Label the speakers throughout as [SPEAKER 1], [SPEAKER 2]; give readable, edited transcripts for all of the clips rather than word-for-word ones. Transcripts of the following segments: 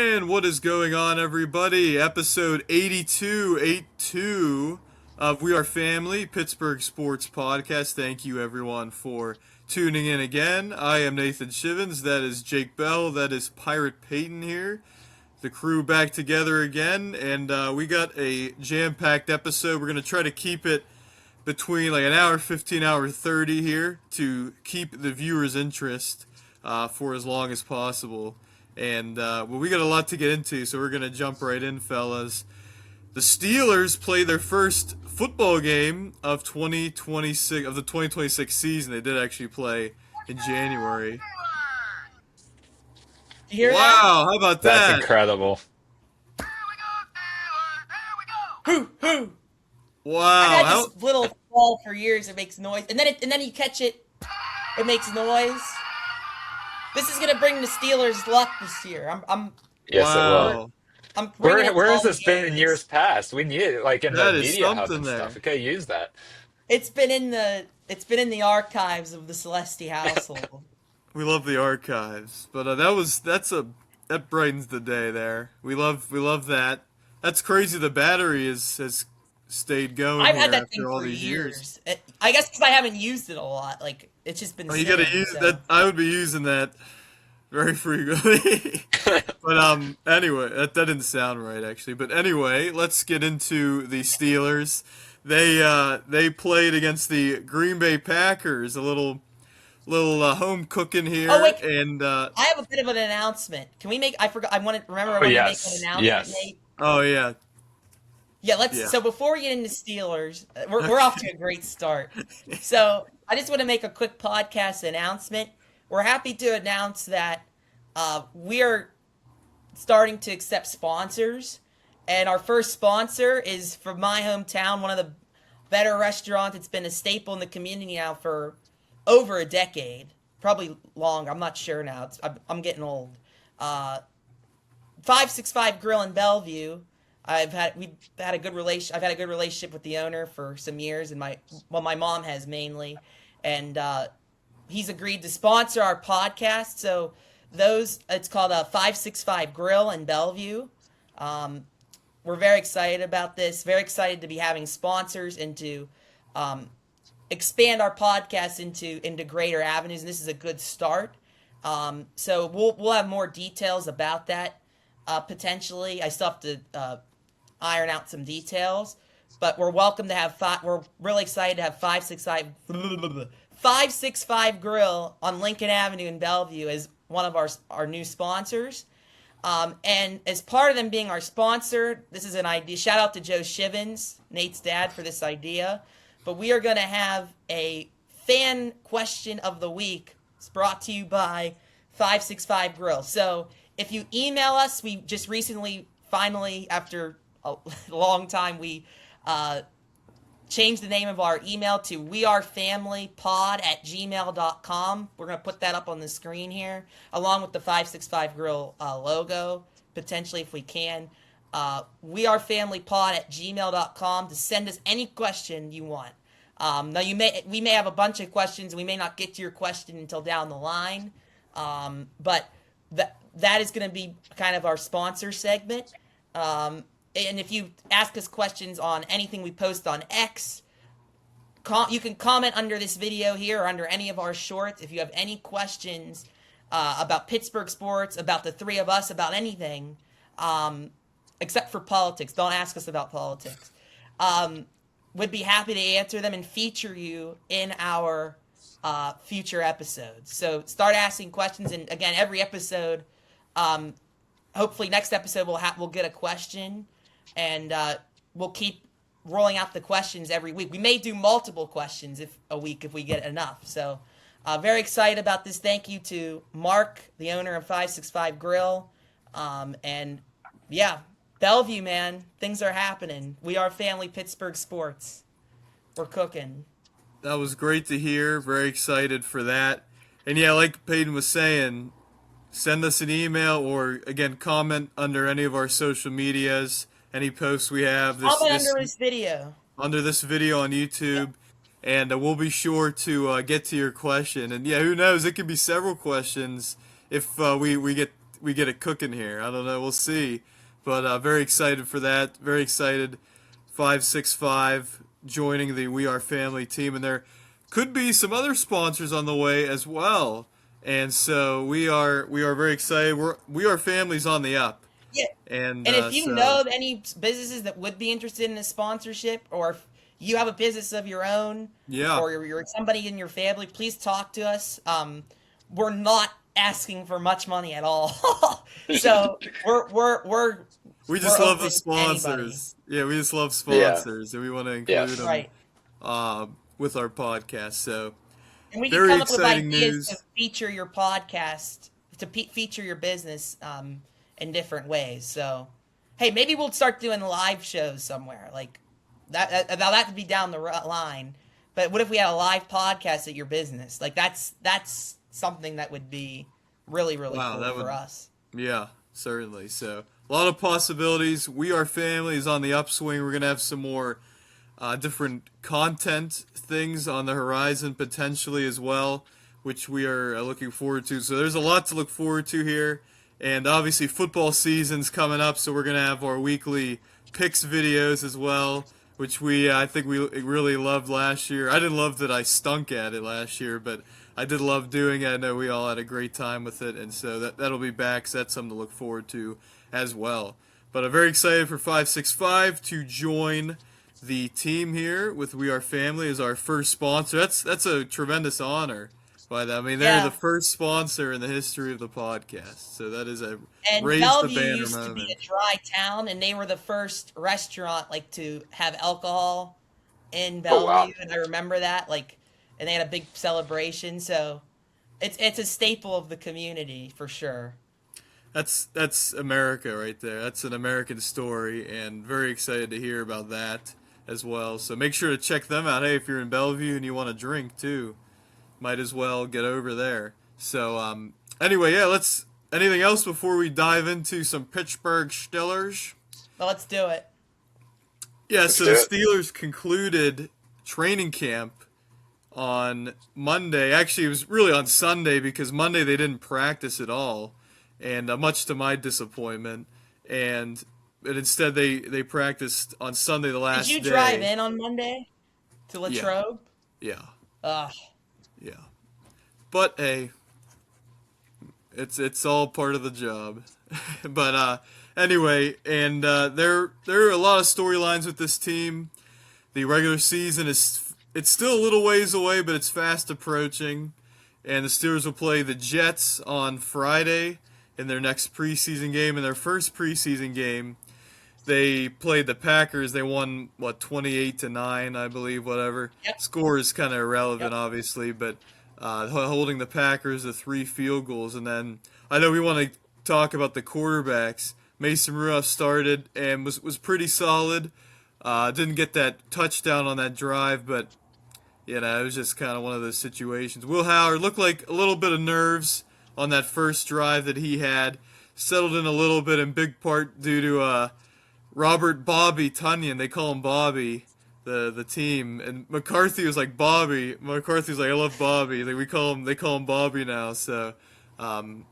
[SPEAKER 1] And what is going on, everybody? Episode 82 of We Are Family, Pittsburgh Sports Podcast. Thank you, everyone, for tuning in again. I am Nathan Shivens. That is Jake Bell. That is Pirate Peyton here. The crew back together again, and we got a jam-packed episode. We're going to try to keep it between like an hour 15, hour 30 here to keep the viewers' interest for as long as possible. And we got a lot to get into, so we're gonna jump right in, fellas. The Steelers play their first football game of 2026 of the 2026 season. They did actually play in January.
[SPEAKER 2] You hear
[SPEAKER 1] Wow,
[SPEAKER 2] that?
[SPEAKER 1] how about that?
[SPEAKER 3] That's incredible.
[SPEAKER 2] Hoo hoo!
[SPEAKER 1] Wow,
[SPEAKER 2] I've had this little ball for years. It makes noise, and then you catch it. It makes noise. This is gonna bring the Steelers luck this year.
[SPEAKER 3] Yes, it will.
[SPEAKER 1] wow.
[SPEAKER 2] I'm bringing it
[SPEAKER 3] Where has
[SPEAKER 2] all
[SPEAKER 3] this been in
[SPEAKER 2] years.
[SPEAKER 3] years past? We need it, like in
[SPEAKER 1] That
[SPEAKER 3] the
[SPEAKER 1] is
[SPEAKER 3] media hub
[SPEAKER 1] something
[SPEAKER 3] and
[SPEAKER 1] there.
[SPEAKER 3] stuff. We could use that.
[SPEAKER 2] It's been in the archives of the Celesti household.
[SPEAKER 1] We love the archives, but that brightens the day there. We love that. That's crazy. The battery has stayed going
[SPEAKER 2] I've
[SPEAKER 1] here
[SPEAKER 2] had that thing
[SPEAKER 1] after all
[SPEAKER 2] for
[SPEAKER 1] these years.
[SPEAKER 2] I guess because I haven't used it a lot. Like it's just been.
[SPEAKER 1] Oh, you gotta
[SPEAKER 2] sitting,
[SPEAKER 1] use
[SPEAKER 2] so.
[SPEAKER 1] that. I would be using that very frequently. But anyway, that didn't sound right actually. But anyway, let's get into the Steelers. They played against the Green Bay Packers. A little home cooking here,
[SPEAKER 2] Oh wait,
[SPEAKER 1] and
[SPEAKER 2] I have a bit of an announcement. Can we make? I forgot. I wanted. Remember, I
[SPEAKER 3] Oh,
[SPEAKER 2] wanted
[SPEAKER 3] yes.
[SPEAKER 2] to make an announcement.
[SPEAKER 3] Yes.
[SPEAKER 2] Nate?
[SPEAKER 1] oh yeah,
[SPEAKER 2] Yeah, let's.
[SPEAKER 1] Yeah.
[SPEAKER 2] So before we get into Steelers, we're off to a great start. So I just want to make a quick podcast announcement. We're happy to announce that we are starting to accept sponsors, and our first sponsor is from my hometown, one of the better restaurants. It's been a staple in the community now for over a decade, probably longer. I'm not sure now. I'm getting old. 565 Grill in Bellevue. I've had a good relationship with the owner for some years, and my mom has mainly, and he's agreed to sponsor our podcast. So it's called a 565 Grill in Bellevue. We're very excited about this. Very excited to be having sponsors and to expand our podcast into greater avenues. And this is a good start. So we'll have more details about that potentially. I still have to iron out some details, but we're really excited to have 565 Grill on Lincoln Avenue in Bellevue as one of our new sponsors. And as part of them being our sponsor, this is an idea. Shout out to Joe Shivens, Nate's dad, for this idea. But we are going to have a fan question of the week. It's brought to you by 565 Grill. So if you email us, we just recently, finally, after a long time, we changed the name of our email to wearefamilypod@gmail.com. We're going to put that up on the screen here, along with the 565 Grill logo, potentially if we can. wearefamilypod@gmail.com to send us any question you want. Now we may have a bunch of questions. We may not get to your question until down the line, but that is going to be kind of our sponsor segment. And if you ask us questions on anything we post on X, you can comment under this video here or under any of our shorts. If you have any questions about Pittsburgh sports, about the three of us, about anything, except for politics. Don't ask us about politics. Would be happy to answer them and feature you in our future episodes. So start asking questions, and again, every episode, hopefully next episode we'll get a question, and we'll keep rolling out the questions every week. We may do multiple questions a week if we get enough. So very excited about this. Thank you to Mark, the owner of 565 Grill, and yeah. Bellevue, man, things are happening. We are family Pittsburgh sports. We're cooking.
[SPEAKER 1] that was great to hear. Very excited for that. And yeah, like Peyton was saying, send us an email or again comment under any of our social medias, any posts we have.
[SPEAKER 2] Comment under this video.
[SPEAKER 1] Under this video on YouTube, and we'll be sure to get to your question. And yeah, who knows? It could be several questions if we get we get it cooking here. I don't know. We'll see. But very excited for that. Very excited. 565 joining the We Are Family team, and there could be some other sponsors on the way as well. And so we are very excited. We Are Families on the up.
[SPEAKER 2] Yeah.
[SPEAKER 1] And
[SPEAKER 2] And if you
[SPEAKER 1] so
[SPEAKER 2] know of any businesses that would be interested in a sponsorship, or if you have a business of your own,
[SPEAKER 1] yeah,
[SPEAKER 2] or you're somebody in your family, please talk to us. We're not asking for much money at all, so we're
[SPEAKER 1] we just
[SPEAKER 2] we're
[SPEAKER 1] love the
[SPEAKER 2] open to anybody.
[SPEAKER 1] sponsors. Yeah, we just love
[SPEAKER 3] Yeah.
[SPEAKER 1] sponsors, and we want to include
[SPEAKER 3] Yes.
[SPEAKER 1] them
[SPEAKER 2] Right.
[SPEAKER 1] with our podcast. So
[SPEAKER 2] And we can
[SPEAKER 1] very
[SPEAKER 2] come up with
[SPEAKER 1] exciting
[SPEAKER 2] ideas to
[SPEAKER 1] news.
[SPEAKER 2] feature your podcast, to feature your business in different ways. So, hey, maybe we'll start doing live shows somewhere. Like now that could be down the line. But what if we had a live podcast at your business? Like that's something that would be really
[SPEAKER 1] Wow,
[SPEAKER 2] cool
[SPEAKER 1] that
[SPEAKER 2] for
[SPEAKER 1] would
[SPEAKER 2] us.
[SPEAKER 1] Yeah, certainly. So a lot of possibilities. We Are Family is on the upswing. We're gonna have some more different content things on the horizon potentially as well, which we are looking forward to. So there's a lot to look forward to here, and obviously football season's coming up, so we're gonna have our weekly picks videos as well, which I think we really loved last year. I didn't love that I stunk at it last year, but I did love doing it. I know we all had a great time with it, and so that'll be back. So that's something to look forward to as well. But I'm very excited for 565 to join the team here with We Are Family as our first sponsor. That's a tremendous honor by them. I mean, they're the
[SPEAKER 2] Yeah.
[SPEAKER 1] first sponsor in the history of the podcast, so that is a
[SPEAKER 2] And
[SPEAKER 1] raise the
[SPEAKER 2] Bellevue
[SPEAKER 1] banner
[SPEAKER 2] used to be
[SPEAKER 1] moment.
[SPEAKER 2] a dry town, and they were the first restaurant like to have alcohol in
[SPEAKER 3] Oh wow.
[SPEAKER 2] Bellevue, and I remember that and they had a big celebration. So it's a staple of the community for sure.
[SPEAKER 1] That's America right there. That's an American story, and very excited to hear about that as well. So make sure to check them out. Hey, if you're in Bellevue and you want a drink too, might as well get over there. So anyway, yeah, let's. Anything else before we dive into some Pittsburgh Steelers?
[SPEAKER 2] But let's do it.
[SPEAKER 1] Yeah,
[SPEAKER 3] Let's
[SPEAKER 1] so
[SPEAKER 3] do
[SPEAKER 1] the
[SPEAKER 3] it.
[SPEAKER 1] Steelers concluded training camp on Monday. Actually, it was really on Sunday because Monday they didn't practice at all, and much to my disappointment. But instead they practiced on Sunday, the
[SPEAKER 2] Did
[SPEAKER 1] last
[SPEAKER 2] you
[SPEAKER 1] day.
[SPEAKER 2] drive in on Monday to
[SPEAKER 1] Yeah,
[SPEAKER 2] Latrobe?
[SPEAKER 1] yeah,
[SPEAKER 2] Ugh.
[SPEAKER 1] yeah. But hey, it's all part of the job. But anyway, and there are a lot of storylines with this team. The regular season it's still a little ways away, but it's fast approaching. And the Steelers will play the Jets on Friday in their next preseason game. In their first preseason game, they played the Packers. They won 28-9, I believe. Whatever
[SPEAKER 2] Yep.
[SPEAKER 1] score is kind of irrelevant,
[SPEAKER 2] Yep.
[SPEAKER 1] obviously, but holding the Packers to 3 field goals. And then I know we want to talk about the quarterbacks. Mason Rudolph started and was pretty solid. Didn't get that touchdown on that drive, but it was just kind of one of those situations. Will Howard looked like a little bit of nerves on that first drive that he had. Settled in a little bit in big part due to Robert Bobby Tunyon. They call him Bobby, the team. And McCarthy was like Bobby. McCarthy was like, I love Bobby. They call him Bobby now. So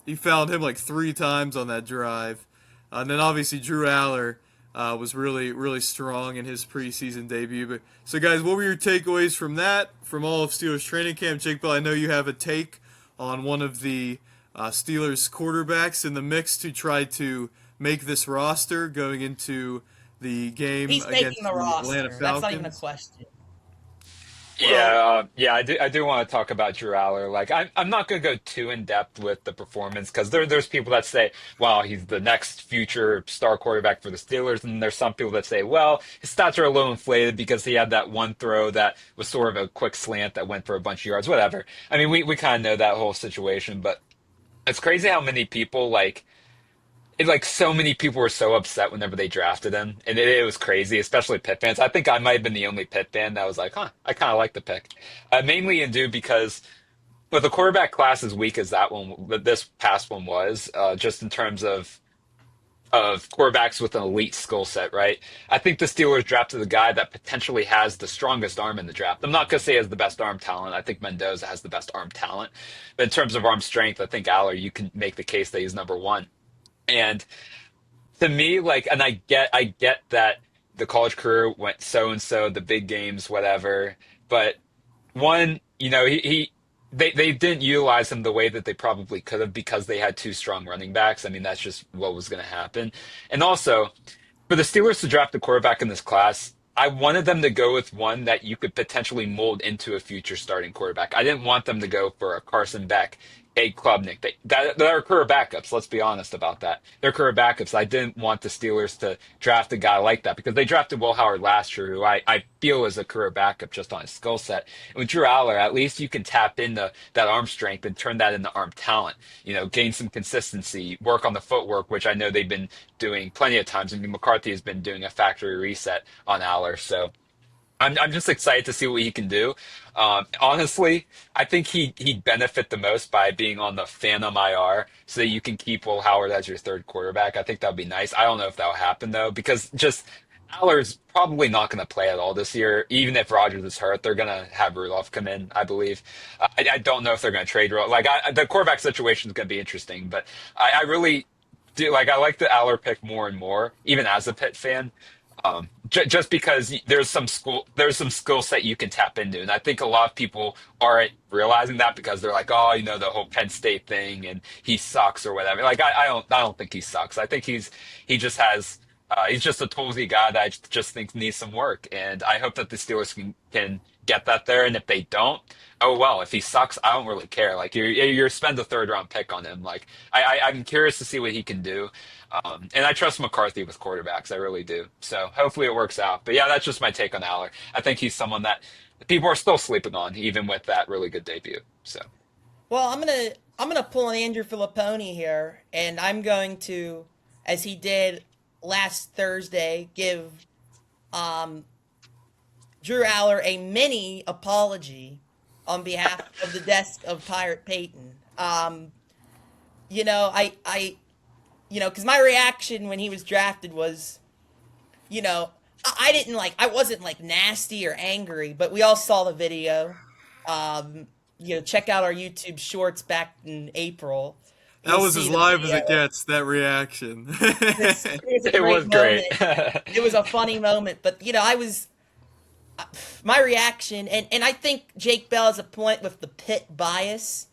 [SPEAKER 1] he fouled him like 3 times on that drive. And then obviously Drew Aller was really strong in his preseason debut. But so guys, what were your takeaways from that? From all of Steelers training camp? Jake Bell, I know you have a take on one of the Steelers quarterbacks in the mix to try to make this roster going into the game
[SPEAKER 2] He's
[SPEAKER 1] against
[SPEAKER 2] making the
[SPEAKER 1] the Atlanta
[SPEAKER 2] roster. That's not even a
[SPEAKER 1] Falcons.
[SPEAKER 2] question.
[SPEAKER 3] Yeah, I do want to talk about Drew Aller. Like, I'm not going to go too in depth with the performance because there's people that say, well, he's the next future star quarterback for the Steelers, and there's some people that say, well, his stats are a little inflated because he had that one throw that was sort of a quick slant that went for a bunch of yards, whatever. I mean, we kind of know that whole situation, but it's crazy how many people so many people were so upset whenever they drafted him, and it was crazy, especially Pitt fans. I think I might have been the only Pitt fan that was like, "Huh, I kind of like the pick," mainly and due because with the quarterback class as weak as this past one was, just in terms of quarterbacks with an elite skill set, right? I think the Steelers drafted the guy that potentially has the strongest arm in the draft. I'm not going to say he has the best arm talent. I think Mendoza has the best arm talent, but in terms of arm strength, I think Aller, you can make the case that he's number one. And to me, like, and I get that the college career went so and so, the big games, whatever. But one, they didn't utilize him the way that they probably could have because they had two strong running backs. I mean, that's just what was going to happen. And also, for the Steelers to draft a quarterback in this class, I wanted them to go with one that you could potentially mold into a future starting quarterback. I didn't want them to go for a Carson Beck, a Klubnik. That are career backups. Let's be honest about that. They're career backups. I didn't want the Steelers to draft a guy like that because they drafted Will Howard last year, who I feel is a career backup just on his skill set. And with Drew Aller, at least you can tap into that arm strength and turn that into arm talent. Gain some consistency, work on the footwork, which I know they've been doing plenty of times. I mean, McCarthy has been doing a factory reset on Aller, so I'm just excited to see what he can do. Honestly, I think he'd benefit the most by being on the Phantom IR so that you can keep Will Howard as your third quarterback. I think that would be nice. I don't know if that'll happen though, because just Aller's probably not going to play at all this year. Even if Rodgers is hurt, they're going to have Rudolph come in, I believe. I don't know if they're going to trade Rudolph. Like the quarterback situation is going to be interesting, but I really do like I like the Aller pick more and more, even as a Pitt fan. Just because there's some skill set you can tap into, and I think a lot of people aren't realizing that because they're like, oh, the whole Penn State thing, and he sucks or whatever. Like I don't think he sucks. I think he just has he's just a toolsy guy that I just think needs some work, and I hope that the Steelers can get that there. And if they don't, oh well. If he sucks, I don't really care. Like you're spend a third round pick on him. Like I'm curious to see what he can do. And I trust McCarthy with quarterbacks. I really do. So hopefully it works out. But yeah, that's just my take on Aller. I think he's someone that people are still sleeping on, even with that really good debut. So
[SPEAKER 2] Well, I'm gonna pull an Andrew Filipponi here, and I'm going to, as he did last Thursday, give um, Drew Aller a mini apology on behalf of the desk of Pirate Peyton. Because my reaction when he was drafted was, I didn't I wasn't like nasty or angry, but we all saw the video. Check out our YouTube shorts back in April.
[SPEAKER 1] That
[SPEAKER 2] You'll
[SPEAKER 1] was
[SPEAKER 2] see
[SPEAKER 1] as
[SPEAKER 2] the
[SPEAKER 1] live as
[SPEAKER 2] video.
[SPEAKER 1] it gets, that reaction.
[SPEAKER 2] It was a
[SPEAKER 3] it
[SPEAKER 2] great
[SPEAKER 3] was great.
[SPEAKER 2] moment. It was a funny moment, but my reaction, and I think Jake Bell has a point with the Pitt bias.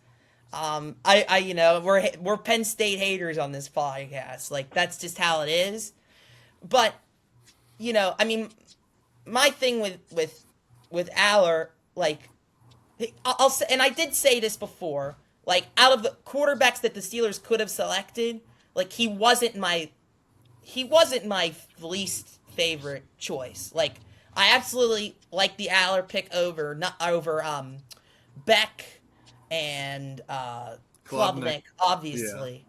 [SPEAKER 2] We're Penn State haters on this podcast. Like that's just how it is. But I mean, my thing with Aller, like I'll say, and I did say this before, like out of the quarterbacks that the Steelers could have selected, like he wasn't my least favorite choice. Like I absolutely like the Aller pick over not over Beck and
[SPEAKER 1] Klubnik.
[SPEAKER 2] Klubnik, obviously.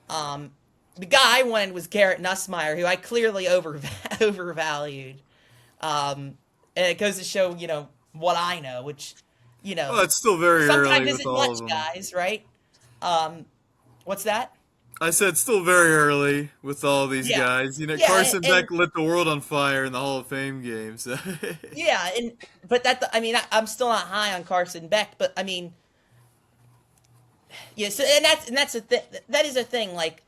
[SPEAKER 2] The guy I wanted was Garrett Nussmeier, who I clearly overvalued. And it goes to show, what I know, which,
[SPEAKER 1] Well, it's still very
[SPEAKER 2] sometimes
[SPEAKER 1] early with
[SPEAKER 2] isn't
[SPEAKER 1] all
[SPEAKER 2] much,
[SPEAKER 1] of them.
[SPEAKER 2] guys, right? What's that?
[SPEAKER 1] I said still very early with all these
[SPEAKER 2] Yeah.
[SPEAKER 1] guys.
[SPEAKER 2] Yeah,
[SPEAKER 1] Carson
[SPEAKER 2] and
[SPEAKER 1] Beck lit the world on fire in the Hall of Fame game. So.
[SPEAKER 2] yeah, but I'm still not high on Carson Beck, but I mean, yeah. So that's a that is a thing. Like,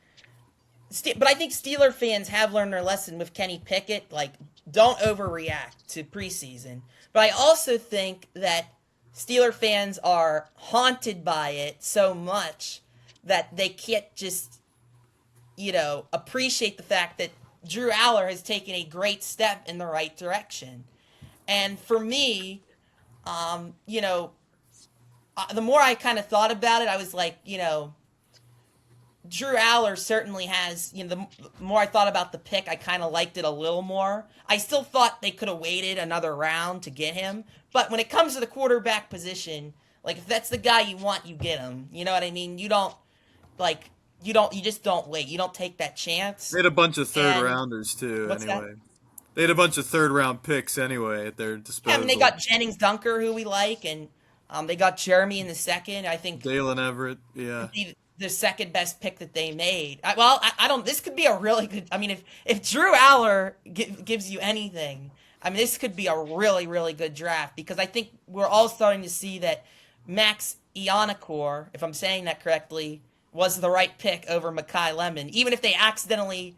[SPEAKER 2] but I think Steeler fans have learned their lesson with Kenny Pickett. Like, don't overreact to preseason. But I also think that Steeler fans are haunted by it so much that they can't just appreciate the fact that Drew Aller has taken a great step in the right direction. And for me, the more I kind of thought about it, I was like, Drew Aller certainly has, the more I thought about the pick, I kind of liked it a little more. I still thought they could have waited another round to get him. But when it comes to the quarterback position, like if that's the guy you want, you get him. You know what I mean? You just don't wait. You don't take that chance.
[SPEAKER 1] They had a bunch of third
[SPEAKER 2] And
[SPEAKER 1] rounders too.
[SPEAKER 2] what's that?
[SPEAKER 1] Anyway, they had a bunch of third round picks anyway at their
[SPEAKER 2] Yeah, I
[SPEAKER 1] disposal.
[SPEAKER 2] mean, they got Jennings Dunker, who we like, and they got Jeremy in the second. I think
[SPEAKER 1] Dalen Everett. Yeah.
[SPEAKER 2] the second best pick that they made. I don't. This could be a really good. I mean, if Drew Aller gives you anything, I mean, this could be a really really good draft because I think we're all starting to see that Max Ionakor, if I'm saying that correctly, was the right pick over Mekhi Lemon, even if they accidentally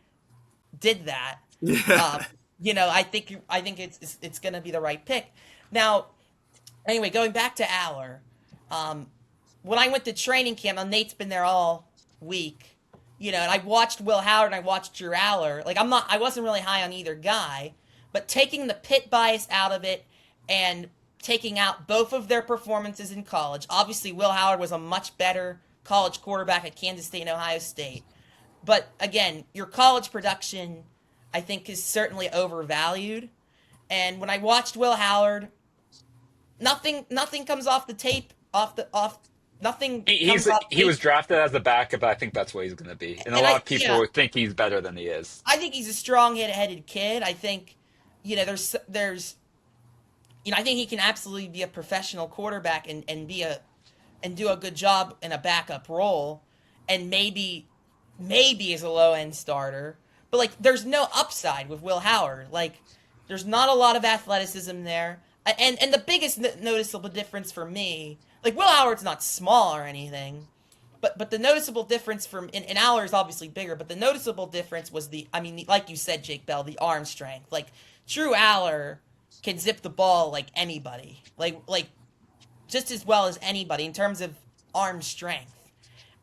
[SPEAKER 2] did that.
[SPEAKER 1] Yeah.
[SPEAKER 2] I think it's going to be the right pick. Now, anyway, going back to Aller, when I went to training camp, now Nate's been there all week, and I watched Will Howard and I watched Drew Aller. Like I wasn't really high on either guy, but taking the Pitt bias out of it and taking out both of their performances in college. Obviously, Will Howard was a much better college quarterback at Kansas State and Ohio State. But again, your college production, I think, is certainly overvalued. And when I watched Will Howard, nothing comes off the tape, nothing comes off
[SPEAKER 3] He
[SPEAKER 2] tape.
[SPEAKER 3] was drafted as a backup, but I think that's what he's going to be. And a
[SPEAKER 2] And
[SPEAKER 3] lot of people think he's better than he is.
[SPEAKER 2] I think he's a strong-headed kid. I think, there's I think he can absolutely be a professional quarterback and do a good job in a backup role, and maybe as a low end starter. But like, there's no upside with Will Howard. Like, there's not a lot of athleticism there, and the biggest noticeable difference for me, like, Will Howard's not small or anything, but the noticeable difference from and Aller is obviously bigger, but the noticeable difference was like you said, Jake Bell, the arm strength. Like, Drew Aller can zip the ball like anybody, like just as well as anybody in terms of arm strength.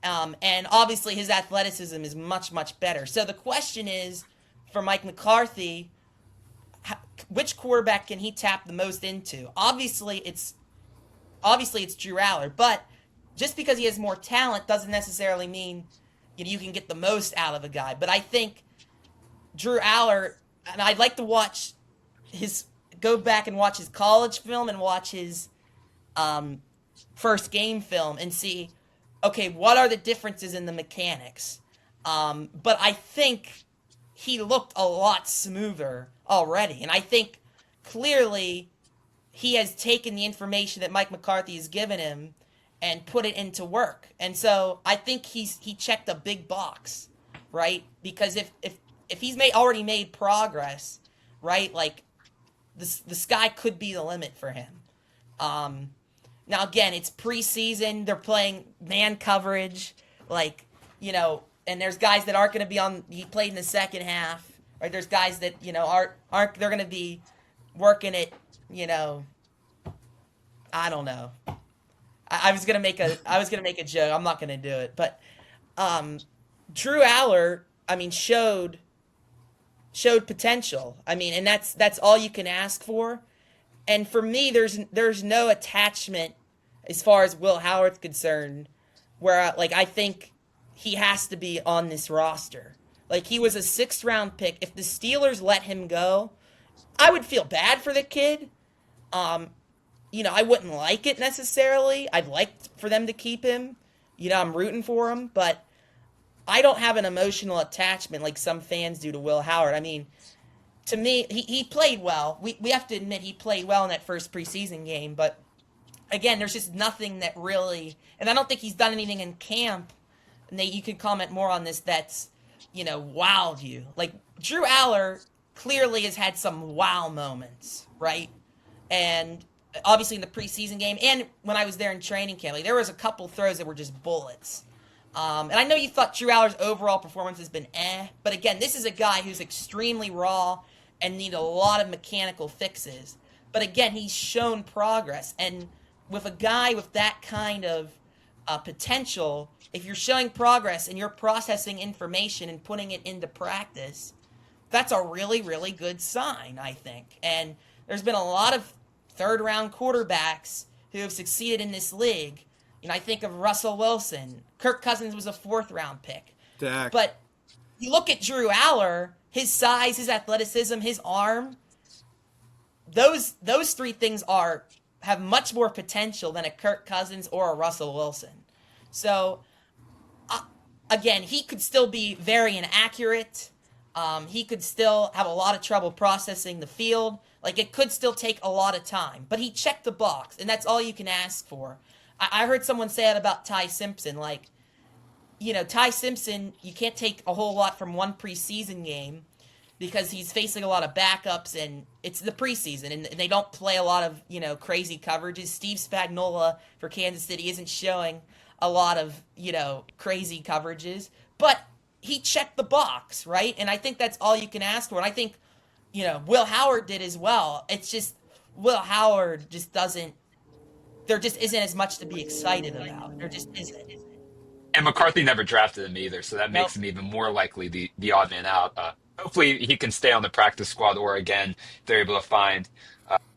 [SPEAKER 2] And obviously his athleticism is much, much better. So the question is, for Mike McCarthy, which quarterback can he tap the most into? Obviously it's Drew Aller, but just because he has more talent doesn't necessarily mean you can get the most out of a guy. But I think Drew Aller, and I'd like to go back and watch his college film and watch his first game film and see, okay, what are the differences in the mechanics? But I think he looked a lot smoother already. And I think clearly he has taken the information that Mike McCarthy has given him and put it into work. And so I think he checked a big box, right? Because if he's already made progress, right, like the sky could be the limit for him. Now, again, it's preseason. They're playing man coverage, and there's guys that aren't going to be on. He played in the second half, right? There's guys that aren't. They're going to be working it. I don't know. I was gonna make a joke. I'm not gonna do it, but Drew Aller, showed potential. And that's all you can ask for. And for me, there's no attachment as far as Will Howard's concerned, where I think he has to be on this roster. Like, he was a 6th round pick. If the Steelers let him go, I would feel bad for the kid. I wouldn't like it necessarily. I'd like for them to keep him. I'm rooting for him, but I don't have an emotional attachment like some fans do to Will Howard. To me, he played well. We have to admit he played well in that first preseason game, but again, there's just nothing that really, and I don't think he's done anything in camp. And Nate, you can comment more on this. That's wowed you. Like, Drew Aller clearly has had some wow moments, right? And obviously in the preseason game, and when I was there in training camp, there was a couple throws that were just bullets. And I know you thought Drew Aller's overall performance has been but again, this is a guy who's extremely raw and need a lot of mechanical fixes. But again, he's shown progress, and with a guy with that kind of potential, if you're showing progress and you're processing information and putting it into practice, that's a really, really good sign, I think. And there's been a lot of 3rd-round quarterbacks who have succeeded in this league. I think of Russell Wilson. Kirk Cousins was a 4th-round pick.
[SPEAKER 1] Dak.
[SPEAKER 2] But you look at Drew Aller, his size, his athleticism, his arm, those 3 things have much more potential than a Kirk Cousins or a Russell Wilson. So, again, he could still be very inaccurate. He could still have a lot of trouble processing the field. Like, it could still take a lot of time. But he checked the box, and that's all you can ask for. I heard someone say it about Ty Simpson. Like, Ty Simpson, you can't take a whole lot from one preseason game because he's facing a lot of backups, and it's the preseason, and they don't play a lot of, crazy coverages. Steve Spagnuolo for Kansas City isn't showing a lot of, crazy coverages, but he checked the box, right? And I think that's all you can ask for. And I think, Will Howard did as well. It's just Will Howard just doesn't, there just isn't as much to be excited about. There just isn't.
[SPEAKER 3] And McCarthy never drafted him either, so that
[SPEAKER 2] Nope.
[SPEAKER 3] makes him even more likely the odd man out. Hopefully, he can stay on the practice squad, or again, if they're able to find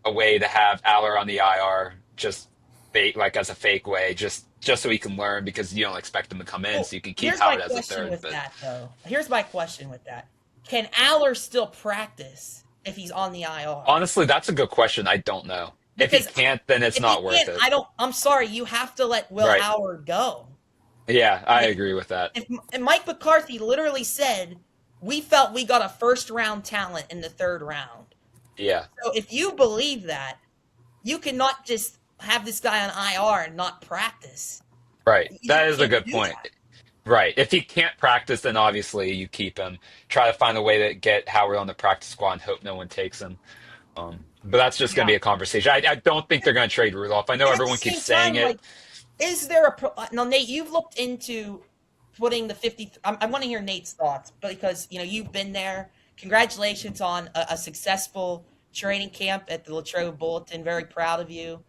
[SPEAKER 3] a way to have Aller on the IR, just fake, like as a fake way, just so he can learn, because you don't expect him to come in,
[SPEAKER 2] Well,
[SPEAKER 3] so you can keep
[SPEAKER 2] here's my
[SPEAKER 3] Howard as a
[SPEAKER 2] question
[SPEAKER 3] third.
[SPEAKER 2] with
[SPEAKER 3] But
[SPEAKER 2] that, though. Here's my question with that. Can Aller still practice if he's on the IR?
[SPEAKER 3] honestly, that's a good question. I don't know. If he
[SPEAKER 2] Because
[SPEAKER 3] can't, then it's
[SPEAKER 2] if he
[SPEAKER 3] not worth
[SPEAKER 2] can't,
[SPEAKER 3] it.
[SPEAKER 2] I'm sorry, you have to let Will
[SPEAKER 3] Right?
[SPEAKER 2] Howard go.
[SPEAKER 3] Yeah, I
[SPEAKER 2] If,
[SPEAKER 3] agree with that.
[SPEAKER 2] and Mike McCarthy literally said, we felt we got a first round talent in the third round.
[SPEAKER 3] Yeah.
[SPEAKER 2] So if you believe that, you cannot just have this guy on IR and not practice.
[SPEAKER 3] Right.
[SPEAKER 2] You
[SPEAKER 3] That
[SPEAKER 2] just
[SPEAKER 3] is a
[SPEAKER 2] can't
[SPEAKER 3] good
[SPEAKER 2] do
[SPEAKER 3] point.
[SPEAKER 2] that.
[SPEAKER 3] Right. If he can't practice, then obviously you keep him. Try to find a way to get Howard on the practice squad and hope no one takes him. But that's just going to
[SPEAKER 2] Yeah.
[SPEAKER 3] be a conversation. I don't think they're going to trade Rudolph. I know
[SPEAKER 2] And at the
[SPEAKER 3] everyone keeps
[SPEAKER 2] same
[SPEAKER 3] saying
[SPEAKER 2] time,
[SPEAKER 3] it.
[SPEAKER 2] like, is there a now, Nate? You've looked into putting the 50. I want to hear Nate's thoughts because you've been there. Congratulations on a successful training camp at the Latrobe Bulletin. Very proud of you.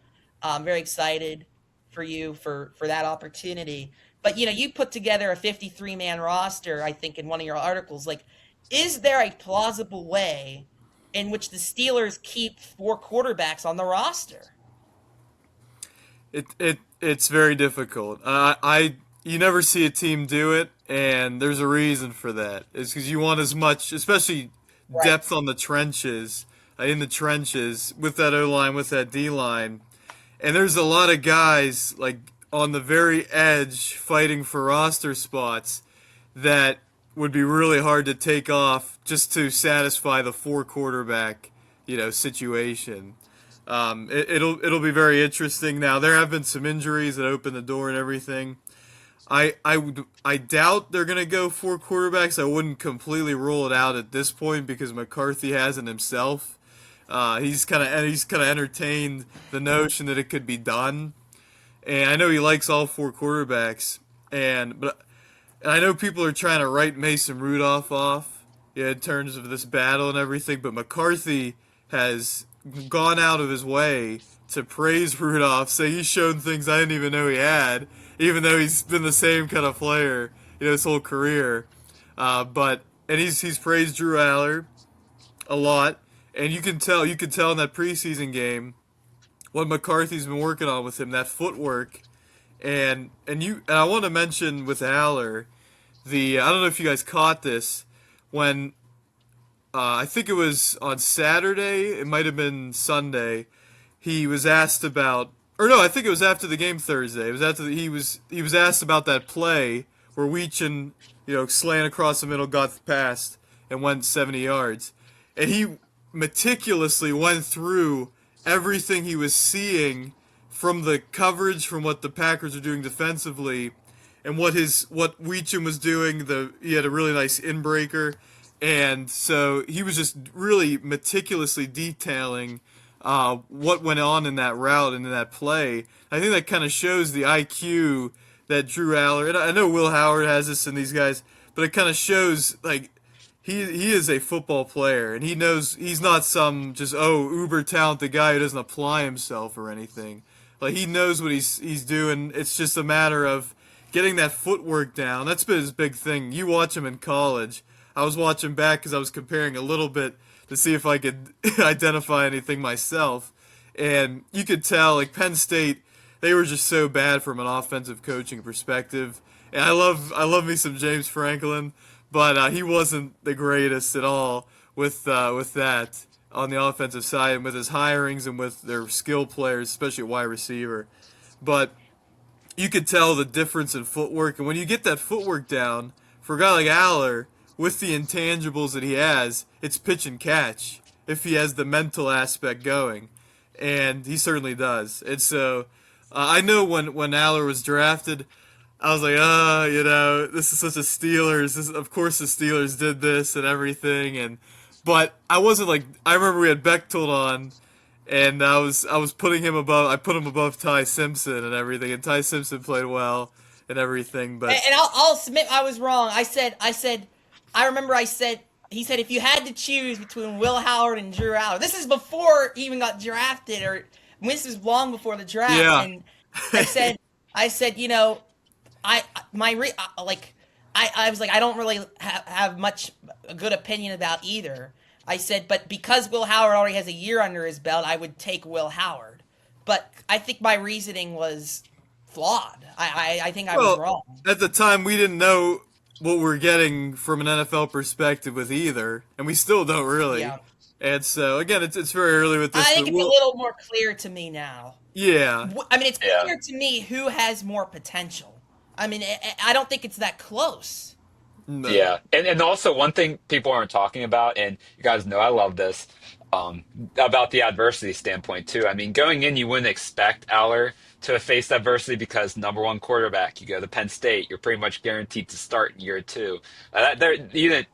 [SPEAKER 2] Very excited for you for that opportunity. But you put together a 53-man roster. I think in one of your articles, like, is there a plausible way in which the Steelers keep 4 quarterbacks on the roster?
[SPEAKER 1] It's very difficult. You never see a team do it, and there's a reason for that. It's because you want as much, especially
[SPEAKER 2] Right.
[SPEAKER 1] depth on the trenches, in the trenches with that O line, with that D line, and there's a lot of guys like on the very edge fighting for roster spots that would be really hard to take off just to satisfy the 4 quarterback, situation. It'll be very interesting. Now there have been some injuries that open the door and everything. I doubt they're gonna go 4 quarterbacks. I wouldn't completely rule it out at this point because McCarthy hasn't himself. He's kind of entertained the notion that it could be done, and I know he likes all 4 quarterbacks. And I know people are trying to write Mason Rudolph off, in terms of this battle and everything. But McCarthy has gone out of his way to praise Rudolph, say he's shown things I didn't even know he had, even though he's been the same kind of player, his whole career. And he's praised Drew Aller a lot, and you can tell in that preseason game what McCarthy's been working on with him, that footwork. And I want to mention with Aller, I don't know if you guys caught this when I think it was on Saturday, it might have been Sunday. He was asked about, or no, I think it was after the game Thursday. It was after he was asked about that play where Weechin, slaying across the middle, got past and went 70 yards, and he meticulously went through everything he was seeing from the coverage, from what the Packers are doing defensively, and what Weechin was doing. He had a really nice inbreaker, and so he was just really meticulously detailing what went on in that route and in that play. I think that kind of shows the IQ that Drew Aller, and I know Will Howard has this in these guys, but it kind of shows like he is a football player, and he knows he's not some just uber talented guy who doesn't apply himself or anything. Like, he knows what he's doing. It's just a matter of getting that footwork down. That's been his big thing. You watch him in college. I was watching back because I was comparing a little bit to see if I could identify anything myself. And you could tell, like, Penn State, they were just so bad from an offensive coaching perspective. And I love me some James Franklin, but he wasn't the greatest at all with that on the offensive side, and with his hirings and with their skill players, especially at wide receiver. But you could tell the difference in footwork, and when you get that footwork down for a guy like Aller, with the intangibles that he has, it's pitch and catch if he has the mental aspect going, and he certainly does. And so I know when Aller was drafted, I was like, this is such a Steelers. Of course the Steelers did this and everything, but I wasn't like, I remember we had Bechtold on, and I was putting him above. I put him above Ty Simpson and everything, and Ty Simpson played well. and everything. But
[SPEAKER 2] And I'll submit I was wrong. I remember I said, he said, if you had to choose between Will Howard and Drew Aller, this is before he even got drafted, or this was long before the draft.
[SPEAKER 1] Yeah.
[SPEAKER 2] And I said, you know, I was like, I don't really have much a good opinion about either. I said, but because Will Howard already has a year under his belt, I would take Will Howard. But I think my reasoning was flawed. I think I was wrong.
[SPEAKER 1] At the time, we didn't know what we're getting from an NFL perspective with either, and we still don't really.
[SPEAKER 2] Yeah.
[SPEAKER 1] And so, again, it's very early with this.
[SPEAKER 2] I think it's a little more clear to me now.
[SPEAKER 1] Yeah.
[SPEAKER 2] I mean, it's clear to me who has more potential. I mean, I don't think it's that close.
[SPEAKER 1] No.
[SPEAKER 3] Yeah, and also one thing people aren't talking about, and you guys know I love this, about the adversity standpoint too. I mean, going in, you wouldn't expect Aller to have faced adversity because number one quarterback, you go to Penn State, you're pretty much guaranteed to start in year two. You didn't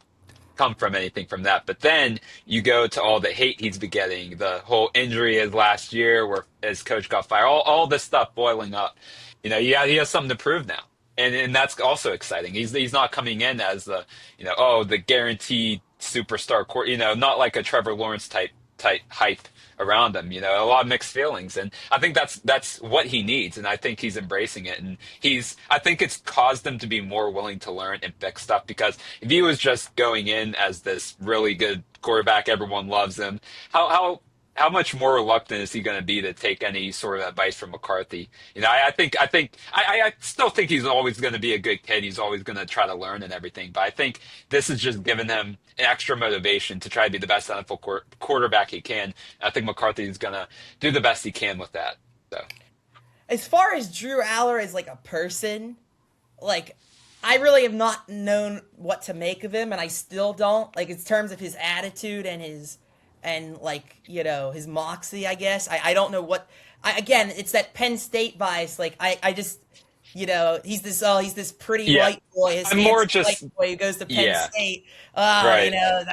[SPEAKER 3] come from anything from that, but then you go to all the hate he's been getting, the whole injury his last year where his coach got fired, all this stuff boiling up. You know, he has something to prove now. And that's also exciting. He's not coming in as the, you know, the guaranteed superstar not like a Trevor Lawrence type hype around him. You know, a lot of mixed feelings, and I think that's what he needs, and I think he's embracing it. And I think it's caused him to be more willing to learn and fix stuff, because if he was just going in as this really good quarterback, everyone loves him, how much more reluctant is he going to be to take any sort of advice from McCarthy? You know, I still think he's always going to be a good kid. He's always going to try to learn and everything. But I think this has just given him an extra motivation to try to be the best NFL quarterback he can. I think McCarthy is going to do the best he can with that. So,
[SPEAKER 2] as far as Drew Aller as like a person, like, I really have not known what to make of him, and I still don't. Like, in terms of his attitude and his like, you know, his moxie, I guess. I don't know what. Again, it's that Penn State bias. Like, I just, you know, he's this pretty white boy.
[SPEAKER 3] I'm more just
[SPEAKER 2] white boy who goes to Penn State.
[SPEAKER 3] Right.
[SPEAKER 2] You know,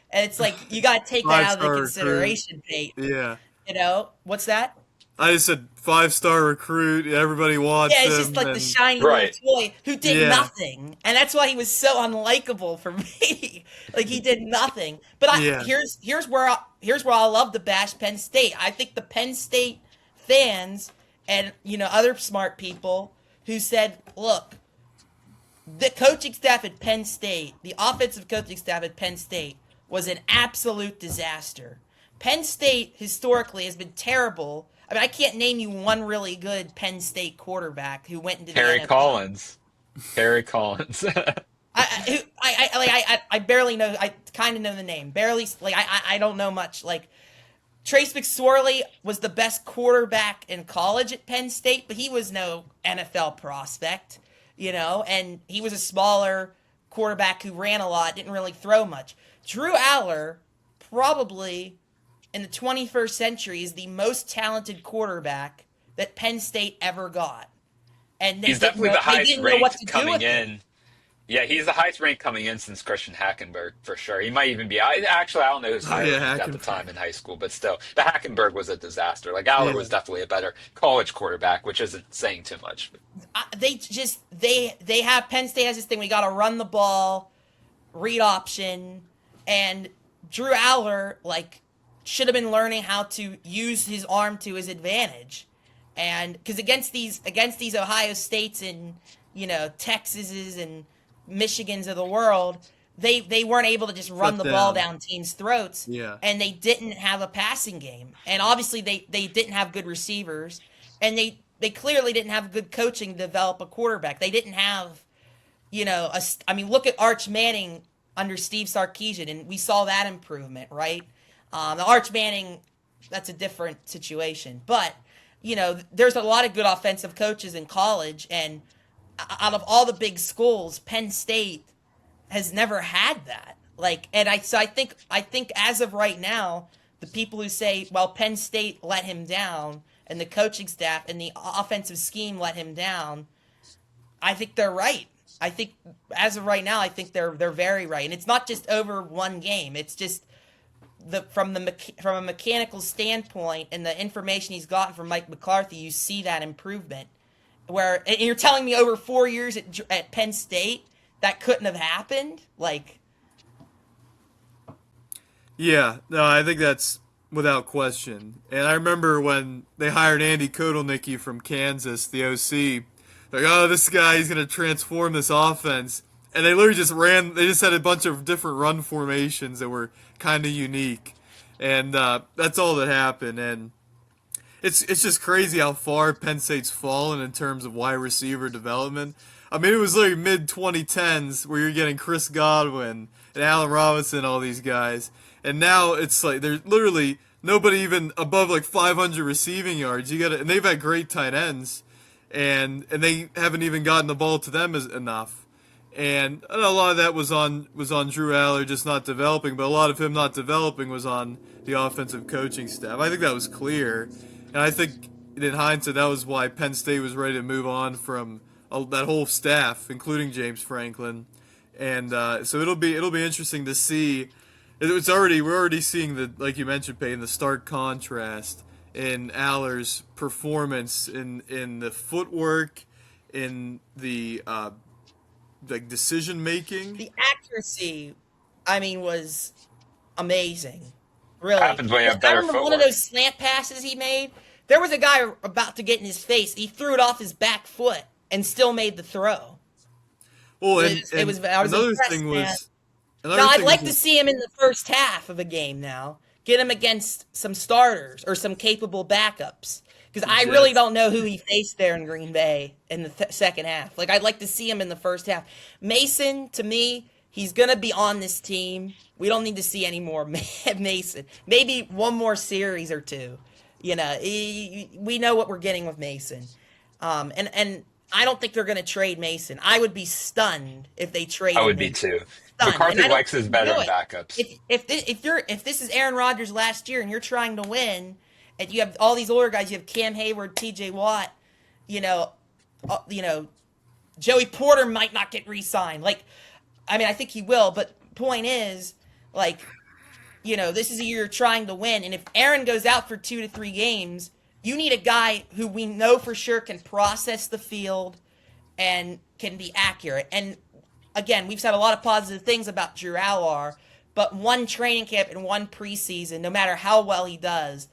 [SPEAKER 2] and it's like, you got to take that out of the consideration, Peyton.
[SPEAKER 1] Yeah.
[SPEAKER 2] You know, what's that?
[SPEAKER 1] I just said 5-star recruit. Everybody wants him.
[SPEAKER 2] Yeah, it's just like the shiny little toy who did nothing, and that's why he was so unlikable for me. Like, he did nothing. But here's where I love to bash Penn State. I think the Penn State fans and, you know, other smart people who said, look, the coaching staff at Penn State, the offensive coaching staff at Penn State, was an absolute disaster. Penn State historically has been terrible. I mean, I can't name you one really good Penn State quarterback who went into the
[SPEAKER 3] Harry
[SPEAKER 2] NFL.
[SPEAKER 3] Collins.
[SPEAKER 2] I barely know. I kind of know the name. Barely. Like, I don't know much. Like, Trace McSorley was the best quarterback in college at Penn State, but he was no NFL prospect, you know. And he was a smaller quarterback who ran a lot, didn't really throw much. Drew Aller, probably in the 21st century, is the most talented quarterback that Penn State ever got. And
[SPEAKER 3] he's definitely the highest ranked coming in. Yeah, he's the highest ranked coming in since Christian Hackenberg, for sure. He might even be. Actually, I don't know who's higher at the time in high school, but still, the Hackenberg was a disaster. Like, Aller was definitely a better college quarterback, which isn't saying too much.
[SPEAKER 2] They have, Penn State has this thing, we got to run the ball, read option, and Drew Aller, like, should have been learning how to use his arm to his advantage. And because against these Ohio States and, you know, Texases and Michigans of the world, they weren't able to just run the ball down teams' throats.
[SPEAKER 1] Yeah.
[SPEAKER 2] And they didn't have a passing game. And obviously they didn't have good receivers. And they clearly didn't have good coaching to develop a quarterback. They didn't have, you know, look at Arch Manning under Steve Sarkisian, and we saw that improvement, right? The Arch Manning, that's a different situation. But, you know, there's a lot of good offensive coaches in college, and out of all the big schools, Penn State has never had that. Like, and I think as of right now, the people who say, well, Penn State let him down, and the coaching staff and the offensive scheme let him down, I think they're right. I think as of right now, I think they're very right. And it's not just over one game. It's just from a mechanical standpoint and the information he's gotten from Mike McCarthy, you see that improvement. Where and you're telling me over 4 years at Penn State that couldn't have happened? Like,
[SPEAKER 1] Yeah, no, I think that's without question. And I remember when they hired Andy Kotelnicki from Kansas, the OC. Like, oh, this guy, he's going to transform this offense. And they literally just they just had a bunch of different run formations that were kind of unique. And that's all that happened. And it's just crazy how far Penn State's fallen in terms of wide receiver development. I mean, it was literally mid 2010s where you're getting Chris Godwin and Allen Robinson, all these guys, and now it's like there's literally nobody even above like 500 receiving yards. And they've had great tight ends, and they haven't even gotten the ball to them enough. And a lot of that was on Drew Aller just not developing, but a lot of him not developing was on the offensive coaching staff. I think that was clear, and I think in hindsight that was why Penn State was ready to move on from that whole staff, including James Franklin. And so it'll be interesting to see. We're already seeing the, like you mentioned, Peyton, the stark contrast in Aller's performance in the footwork, in the like decision making.
[SPEAKER 2] the accuracy, I mean, was amazing. Really.
[SPEAKER 3] Happens when you have
[SPEAKER 2] I
[SPEAKER 3] better
[SPEAKER 2] remember one of
[SPEAKER 3] footwork.
[SPEAKER 2] those slant passes he made. There was a guy about to get in his face. He threw it off his back foot and still made the throw.
[SPEAKER 1] Oh,
[SPEAKER 2] I was
[SPEAKER 1] another
[SPEAKER 2] impressed,
[SPEAKER 1] thing
[SPEAKER 2] man.
[SPEAKER 1] was.
[SPEAKER 2] Now, I'd like to see him in the first half of a game now. Get him against some starters or some capable backups. Because I really don't know who he faced there in Green Bay in the second half. Like, I'd like to see him in the first half. Mason, to me, he's going to be on this team. We don't need to see any more Mason. Maybe one more series or two. You know, we know what we're getting with Mason. And I don't think they're going to trade Mason. I would be stunned if they traded
[SPEAKER 3] I would be
[SPEAKER 2] Mason.
[SPEAKER 3] too.
[SPEAKER 2] Stunned.
[SPEAKER 3] McCarthy
[SPEAKER 2] And I don't
[SPEAKER 3] likes his
[SPEAKER 2] think they'll
[SPEAKER 3] veteran
[SPEAKER 2] do it.
[SPEAKER 3] backups.
[SPEAKER 2] If this is Aaron Rodgers last year and you're trying to win, and you have all these older guys, you have Cam Hayward, T.J. Watt, you know, Joey Porter might not get re-signed. Like, I mean, I think he will, but point is, like, you know, this is a year you're trying to win, and if Aaron goes out for 2 to 3 games, you need a guy who we know for sure can process the field and can be accurate. And again, we've said a lot of positive things about Drew Aller, but one training camp and one preseason, no matter how well he does,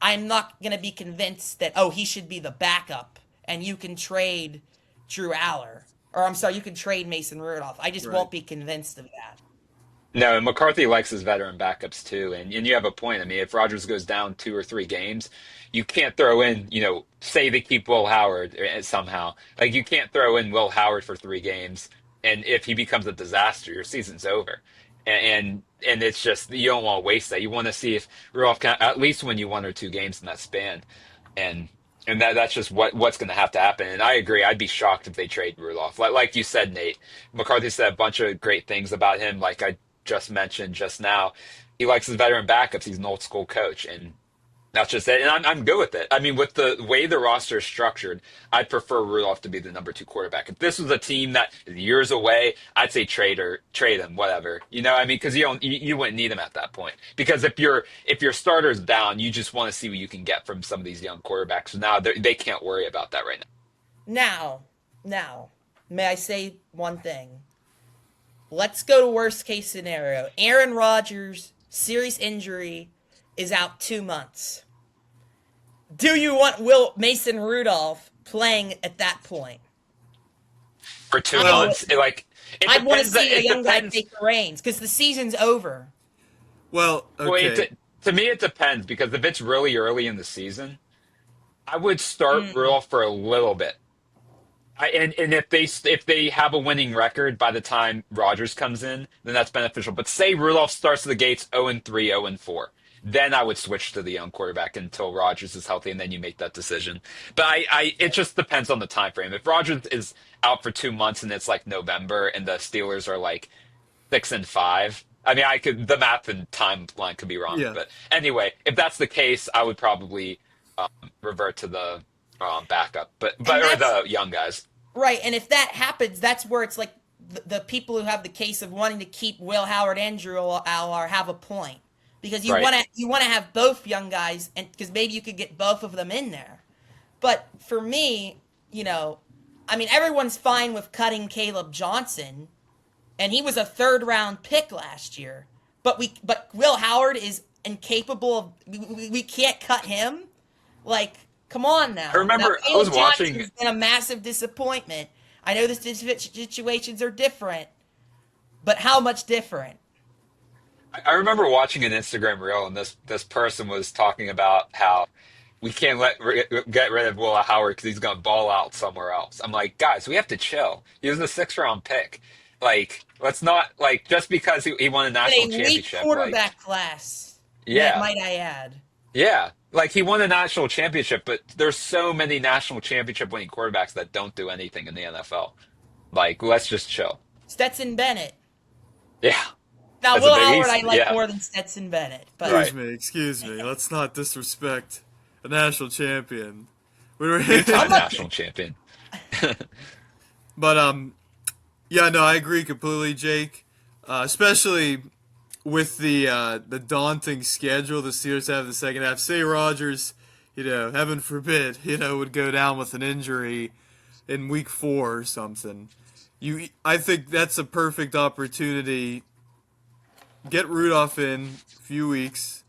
[SPEAKER 2] I'm not going to be convinced that, he should be the backup and you can trade Drew Aller. Or I'm sorry, you can trade Mason Rudolph. I just won't be convinced of that.
[SPEAKER 3] No, and McCarthy likes his veteran backups too. And you have a point. I mean, if Rodgers goes down 2 or 3 games, you can't throw in, say they keep Will Howard somehow. Like, you can't throw in Will Howard for 3 games. And if he becomes a disaster, your season's over. And it's just, you don't want to waste that. You want to see if Rudolph can at least win you 1 or 2 games in that span. And that's just what's going to have to happen. And I agree. I'd be shocked if they trade Rudolph. Like you said, Nate, McCarthy said a bunch of great things about him. Like I just mentioned just now, he likes his veteran backups. He's an old school coach, and that's just it. And I'm good with it. I mean, with the way the roster is structured, I'd prefer Rudolph to be the number 2 quarterback. If this was a team that is years away, I'd say trade him, whatever. You know, I mean, because you wouldn't need him at that point. Because if your starter's down, you just want to see what you can get from some of these young quarterbacks. Now they can't worry about that right now.
[SPEAKER 2] Now, may I say one thing? Let's go to worst case scenario. Aaron Rodgers, serious injury, is out 2 months. Do you want Mason Rudolph playing at that point?
[SPEAKER 3] For 2 months,
[SPEAKER 2] I'd want to see a young guy take the reins because the season's over.
[SPEAKER 1] Well, okay.
[SPEAKER 3] To me, it depends, because if it's really early in the season, I would start Rudolph for a little bit. And if they have a winning record by the time Rodgers comes in, then that's beneficial. But say Rudolph starts the gates 0-3, 0-4. Then I would switch to the young quarterback until Rodgers is healthy, and then you make that decision. But it just depends on the time frame. If Rodgers is out for 2 months and it's like November and the Steelers are like 6-5, I mean, the math and timeline could be wrong.
[SPEAKER 1] Yeah.
[SPEAKER 3] But anyway, if that's the case, I would probably revert to the backup, but or the young guys.
[SPEAKER 2] Right, and if that happens, that's where it's like the people who have the case of wanting to keep Will Howard and Drew Aller have a point. Because you want to have both young guys, and because maybe you could get both of them in there. But for me, I mean, everyone's fine with cutting Caleb Johnson, and he was a 3rd-round pick last year. But Will Howard is incapable of. We can't cut him. Like, come on now.
[SPEAKER 3] I remember
[SPEAKER 2] now,
[SPEAKER 3] I was
[SPEAKER 2] Johnson's
[SPEAKER 3] watching.
[SPEAKER 2] been a massive disappointment. I know the situations are different, but how much different?
[SPEAKER 3] I remember watching an Instagram reel, and this person was talking about how we can't get rid of Will Howard because he's gonna ball out somewhere else. I'm like, guys, we have to chill. He was a 6th-round pick. Like, let's not just because he won a national
[SPEAKER 2] In a weak
[SPEAKER 3] championship.
[SPEAKER 2] quarterback class.
[SPEAKER 3] Yeah,
[SPEAKER 2] Might I add?
[SPEAKER 3] yeah. Like he won a national championship, but there's so many national championship winning quarterbacks that don't do anything in the NFL. Like, let's just chill.
[SPEAKER 2] Stetson Bennett.
[SPEAKER 3] Yeah.
[SPEAKER 2] Now,
[SPEAKER 3] That's
[SPEAKER 2] Will
[SPEAKER 3] a big
[SPEAKER 2] Howard
[SPEAKER 3] East,
[SPEAKER 2] I like
[SPEAKER 3] yeah.
[SPEAKER 2] more than Stetson Bennett. But
[SPEAKER 3] Right.
[SPEAKER 1] Excuse me. Let's not disrespect a national champion. We were
[SPEAKER 3] Two-time national champion.
[SPEAKER 1] But yeah, no, I agree completely, Jake. Especially with the daunting schedule the Steelers have in the second half. Say Rodgers, heaven forbid, would go down with an injury in week 4 or something. I think that's a perfect opportunity. Get Rudolph in a few weeks.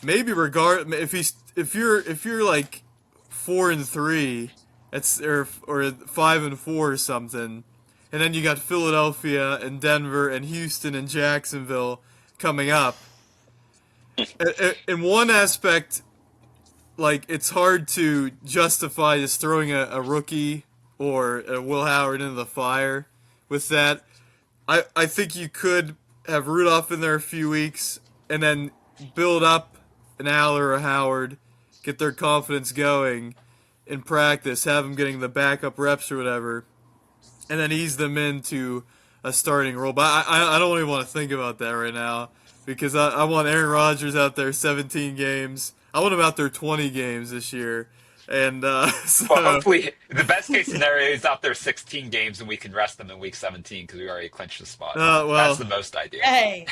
[SPEAKER 1] Maybe if you're like 4-3, or 5-4 or something, and then you got Philadelphia and Denver and Houston and Jacksonville coming up. In one aspect, like, it's hard to justify just throwing a rookie or a Will Howard into the fire with that. I think you could have Rudolph in there a few weeks and then build up an Aller or a Howard, get their confidence going in practice, have them getting the backup reps or whatever, and then ease them into a starting role. But I don't even want to think about that right now because I want Aaron Rodgers out there 17 games. I want him out there 20 games this year. And so,
[SPEAKER 3] Well, hopefully, the best case scenario is out there 16 games and we can rest them in week 17 because we already clinched the spot.
[SPEAKER 1] well,
[SPEAKER 3] That's the most ideal.
[SPEAKER 2] hey,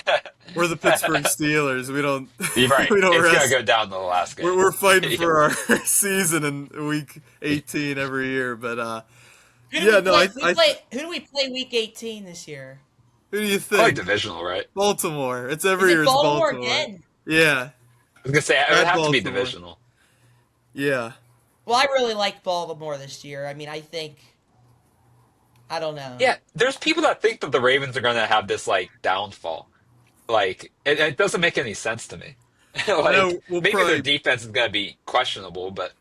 [SPEAKER 1] we're the Pittsburgh Steelers. We don't.
[SPEAKER 3] You're right.
[SPEAKER 1] We don't
[SPEAKER 3] It's
[SPEAKER 1] rest.
[SPEAKER 3] gonna go down to the last game.
[SPEAKER 1] We're fighting for our season in week 18 every year. But
[SPEAKER 2] who do
[SPEAKER 1] yeah,
[SPEAKER 2] we
[SPEAKER 1] no,
[SPEAKER 2] play, who do we play week 18 this year?
[SPEAKER 1] who do you
[SPEAKER 3] Probably
[SPEAKER 1] think?
[SPEAKER 3] divisional, right?
[SPEAKER 1] Baltimore. It's every
[SPEAKER 2] Is
[SPEAKER 1] year.
[SPEAKER 2] it
[SPEAKER 1] It's
[SPEAKER 2] Baltimore
[SPEAKER 1] Baltimore
[SPEAKER 2] again?
[SPEAKER 1] Yeah,
[SPEAKER 3] I was gonna say it would
[SPEAKER 1] At
[SPEAKER 3] have to be
[SPEAKER 1] Baltimore.
[SPEAKER 3] divisional.
[SPEAKER 1] yeah.
[SPEAKER 2] Well, I really like Baltimore this year. I mean, I don't know.
[SPEAKER 3] Yeah, there's people that think that the Ravens are gonna have this like downfall. Like it doesn't make any sense to me. Like
[SPEAKER 1] know, we'll
[SPEAKER 3] maybe
[SPEAKER 1] probably-
[SPEAKER 3] their defense is gonna be questionable, but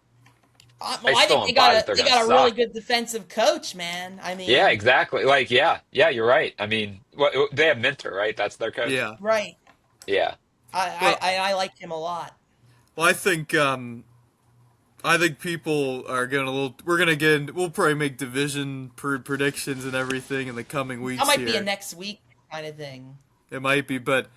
[SPEAKER 2] I
[SPEAKER 3] still
[SPEAKER 2] think they
[SPEAKER 3] imply that
[SPEAKER 2] got
[SPEAKER 3] they're
[SPEAKER 2] they
[SPEAKER 3] gonna
[SPEAKER 2] got a really
[SPEAKER 3] suck.
[SPEAKER 2] good defensive coach, man. I mean,
[SPEAKER 3] yeah, exactly. Like yeah, you're right. I mean, they have Minter, right? That's their coach.
[SPEAKER 1] Yeah.
[SPEAKER 2] right.
[SPEAKER 3] Yeah.
[SPEAKER 2] I like him a lot.
[SPEAKER 1] Well, I think people are we'll probably make division predictions and everything in the coming weeks.
[SPEAKER 2] That might
[SPEAKER 1] here.
[SPEAKER 2] be a next week kind of thing.
[SPEAKER 1] It might be, but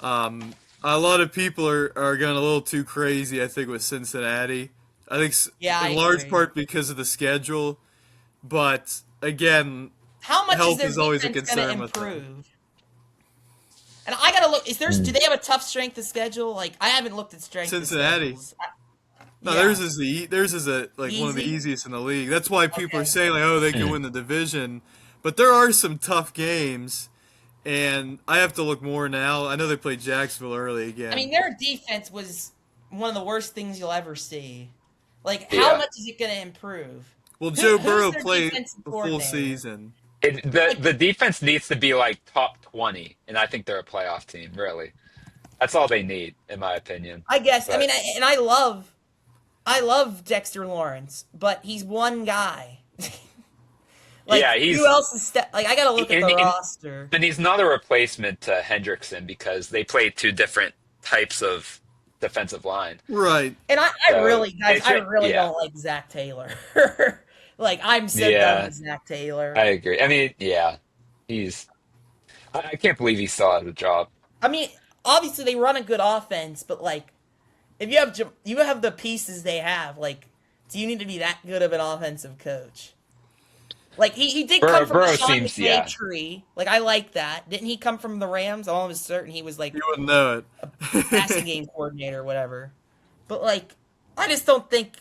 [SPEAKER 1] a lot of people are going a little too crazy, I think, with Cincinnati. I think
[SPEAKER 2] I
[SPEAKER 1] in large
[SPEAKER 2] agree.
[SPEAKER 1] part because of the schedule, but again,
[SPEAKER 2] How much
[SPEAKER 1] Health
[SPEAKER 2] is
[SPEAKER 1] is
[SPEAKER 2] their
[SPEAKER 1] always a
[SPEAKER 2] defense going
[SPEAKER 1] concern
[SPEAKER 2] to
[SPEAKER 1] with them.
[SPEAKER 2] improve? And I gotta look. Do they have a tough strength of schedule? Like, I haven't looked at strength.
[SPEAKER 1] Cincinnati.
[SPEAKER 2] Of schedules.
[SPEAKER 1] no,
[SPEAKER 2] Yeah.
[SPEAKER 1] theirs is like one of the
[SPEAKER 2] Easy?
[SPEAKER 1] easiest in the league. That's why people are
[SPEAKER 2] Okay.
[SPEAKER 1] saying like, oh, they can win the division, but there are some tough games, and I have to look more now. I know they played Jacksonville early again.
[SPEAKER 2] I mean, their defense was one of the worst things you'll ever see. Like,
[SPEAKER 3] Yeah.
[SPEAKER 2] how much is it going to improve?
[SPEAKER 1] well, Joe
[SPEAKER 2] who's
[SPEAKER 1] Burrow
[SPEAKER 2] their
[SPEAKER 1] played
[SPEAKER 2] defensive
[SPEAKER 1] the full
[SPEAKER 2] coordinator?
[SPEAKER 1] season.
[SPEAKER 3] The defense needs to be like top 20, and I think they're a playoff team. Really, that's all they need, in my opinion.
[SPEAKER 2] I guess. I
[SPEAKER 3] But-
[SPEAKER 2] mean, I love Dexter Lawrence, but he's one guy. Like,
[SPEAKER 3] Yeah,
[SPEAKER 2] who else is like? I gotta look at the
[SPEAKER 3] and-
[SPEAKER 2] roster.
[SPEAKER 3] And he's not a replacement to Hendrickson because they play two different types of defensive line.
[SPEAKER 1] Right.
[SPEAKER 2] And I
[SPEAKER 3] So,
[SPEAKER 2] really, guys, I
[SPEAKER 3] it's-
[SPEAKER 2] really
[SPEAKER 3] yeah.
[SPEAKER 2] don't like Zach Taylor. Like, I'm so
[SPEAKER 3] Yeah.
[SPEAKER 2] done with Zach Taylor.
[SPEAKER 3] I agree. I mean, yeah, I can't believe he still has a job.
[SPEAKER 2] I mean, obviously they run a good offense, but like, if you have the pieces they have, like, do you need to be that good of an offensive coach? Like, he did come from
[SPEAKER 3] Burrow
[SPEAKER 2] the Sean
[SPEAKER 3] seems-
[SPEAKER 2] McVay
[SPEAKER 3] yeah.
[SPEAKER 2] tree. Like, I like that. Didn't he come from the Rams? I'm almost certain he was like
[SPEAKER 1] You wouldn't know it.
[SPEAKER 2] passing game coordinator or whatever. But like, I just don't think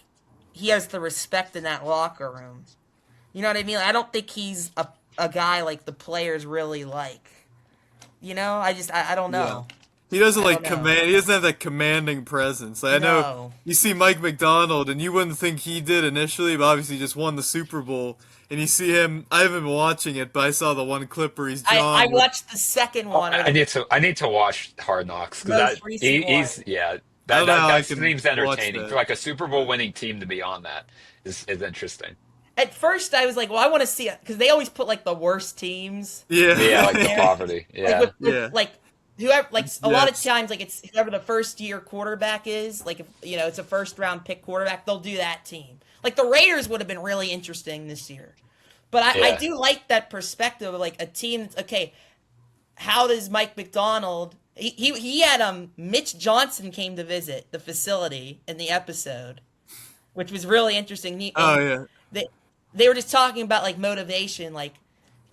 [SPEAKER 2] he has the respect in that locker room. You know what I mean? I don't think he's a guy like the players really like. You know, I don't know.
[SPEAKER 1] Yeah. He doesn't
[SPEAKER 2] I
[SPEAKER 1] like
[SPEAKER 2] don't know.
[SPEAKER 1] command. He doesn't have that commanding presence. Like, I know
[SPEAKER 2] No.
[SPEAKER 1] you see Mike McDonald, and you wouldn't think he did initially, but obviously he just won the Super Bowl. And you see him. I haven't been watching it, but I saw the one clip where he's John.
[SPEAKER 2] I watched the second one.
[SPEAKER 3] I need to watch Hard Knocks because
[SPEAKER 2] Most recent
[SPEAKER 3] he's
[SPEAKER 2] one.
[SPEAKER 3] yeah
[SPEAKER 1] I don't know how I
[SPEAKER 3] that
[SPEAKER 1] can
[SPEAKER 3] seems
[SPEAKER 1] watch
[SPEAKER 3] entertaining
[SPEAKER 1] that.
[SPEAKER 3] for like a Super Bowl winning team to be on that is interesting.
[SPEAKER 2] At first, I was like, well, I want to see it because they always put like the worst teams.
[SPEAKER 1] Yeah,
[SPEAKER 3] Yeah, like the
[SPEAKER 2] Yeah.
[SPEAKER 3] poverty.
[SPEAKER 2] Like
[SPEAKER 3] Yeah,
[SPEAKER 1] Yeah.
[SPEAKER 2] like whoever, like a lot of
[SPEAKER 1] Yes.
[SPEAKER 2] times, like it's whoever the first year quarterback is. Like if it's a first round pick quarterback, they'll do that team. Like the Raiders would have been really interesting this year, but I
[SPEAKER 3] Yeah.
[SPEAKER 2] do like that perspective of like a team that's okay. How does Mike McDonald? He had Mitch Johnson came to visit the facility in the episode, which was really interesting.
[SPEAKER 1] Oh yeah.
[SPEAKER 2] They were just talking about like motivation, like,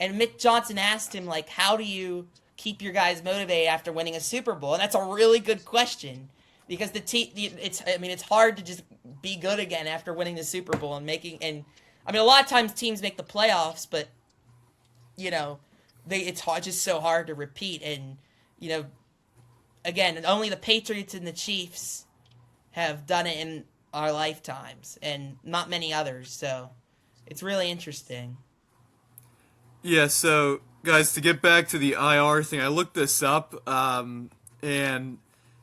[SPEAKER 2] and Mitch Johnson asked him like, how do you keep your guys motivated after winning a Super Bowl? And that's a really good question because it's hard to just be good again after winning the Super Bowl and a lot of times teams make the playoffs, but it's hard, just so hard to repeat. And again, only the Patriots and the Chiefs have done it in our lifetimes, and not many others. So it's really interesting.
[SPEAKER 1] Yeah, so guys, to get back to the IR thing, I looked this up, and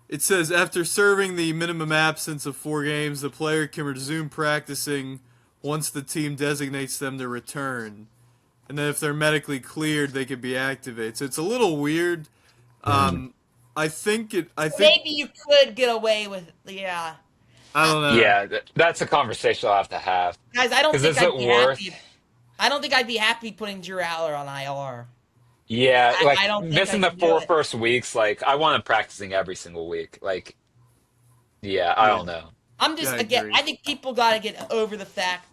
[SPEAKER 1] it says after serving the minimum absence of 4 games, the player can resume practicing once the team designates them to return. And then if they're medically cleared, they can be activated. So it's a little weird. I think
[SPEAKER 2] Maybe you could get away with, yeah.
[SPEAKER 1] I don't know.
[SPEAKER 3] yeah. That's a conversation I'll have to have.
[SPEAKER 2] Guys, I don't
[SPEAKER 3] Because
[SPEAKER 2] think
[SPEAKER 3] is
[SPEAKER 2] I'd
[SPEAKER 3] it
[SPEAKER 2] be
[SPEAKER 3] worth?
[SPEAKER 2] happy. I don't think I'd be happy putting Drew Aller on IR.
[SPEAKER 3] Yeah, like
[SPEAKER 2] I don't think
[SPEAKER 3] missing
[SPEAKER 2] I
[SPEAKER 3] the
[SPEAKER 2] could do
[SPEAKER 3] four
[SPEAKER 2] it.
[SPEAKER 3] first weeks. Like I want him practicing every single week. Like yeah, I
[SPEAKER 1] Yeah.
[SPEAKER 3] don't know.
[SPEAKER 2] I'm just,
[SPEAKER 1] Yeah, I
[SPEAKER 2] again,
[SPEAKER 1] agree.
[SPEAKER 2] I think people got to get over the fact,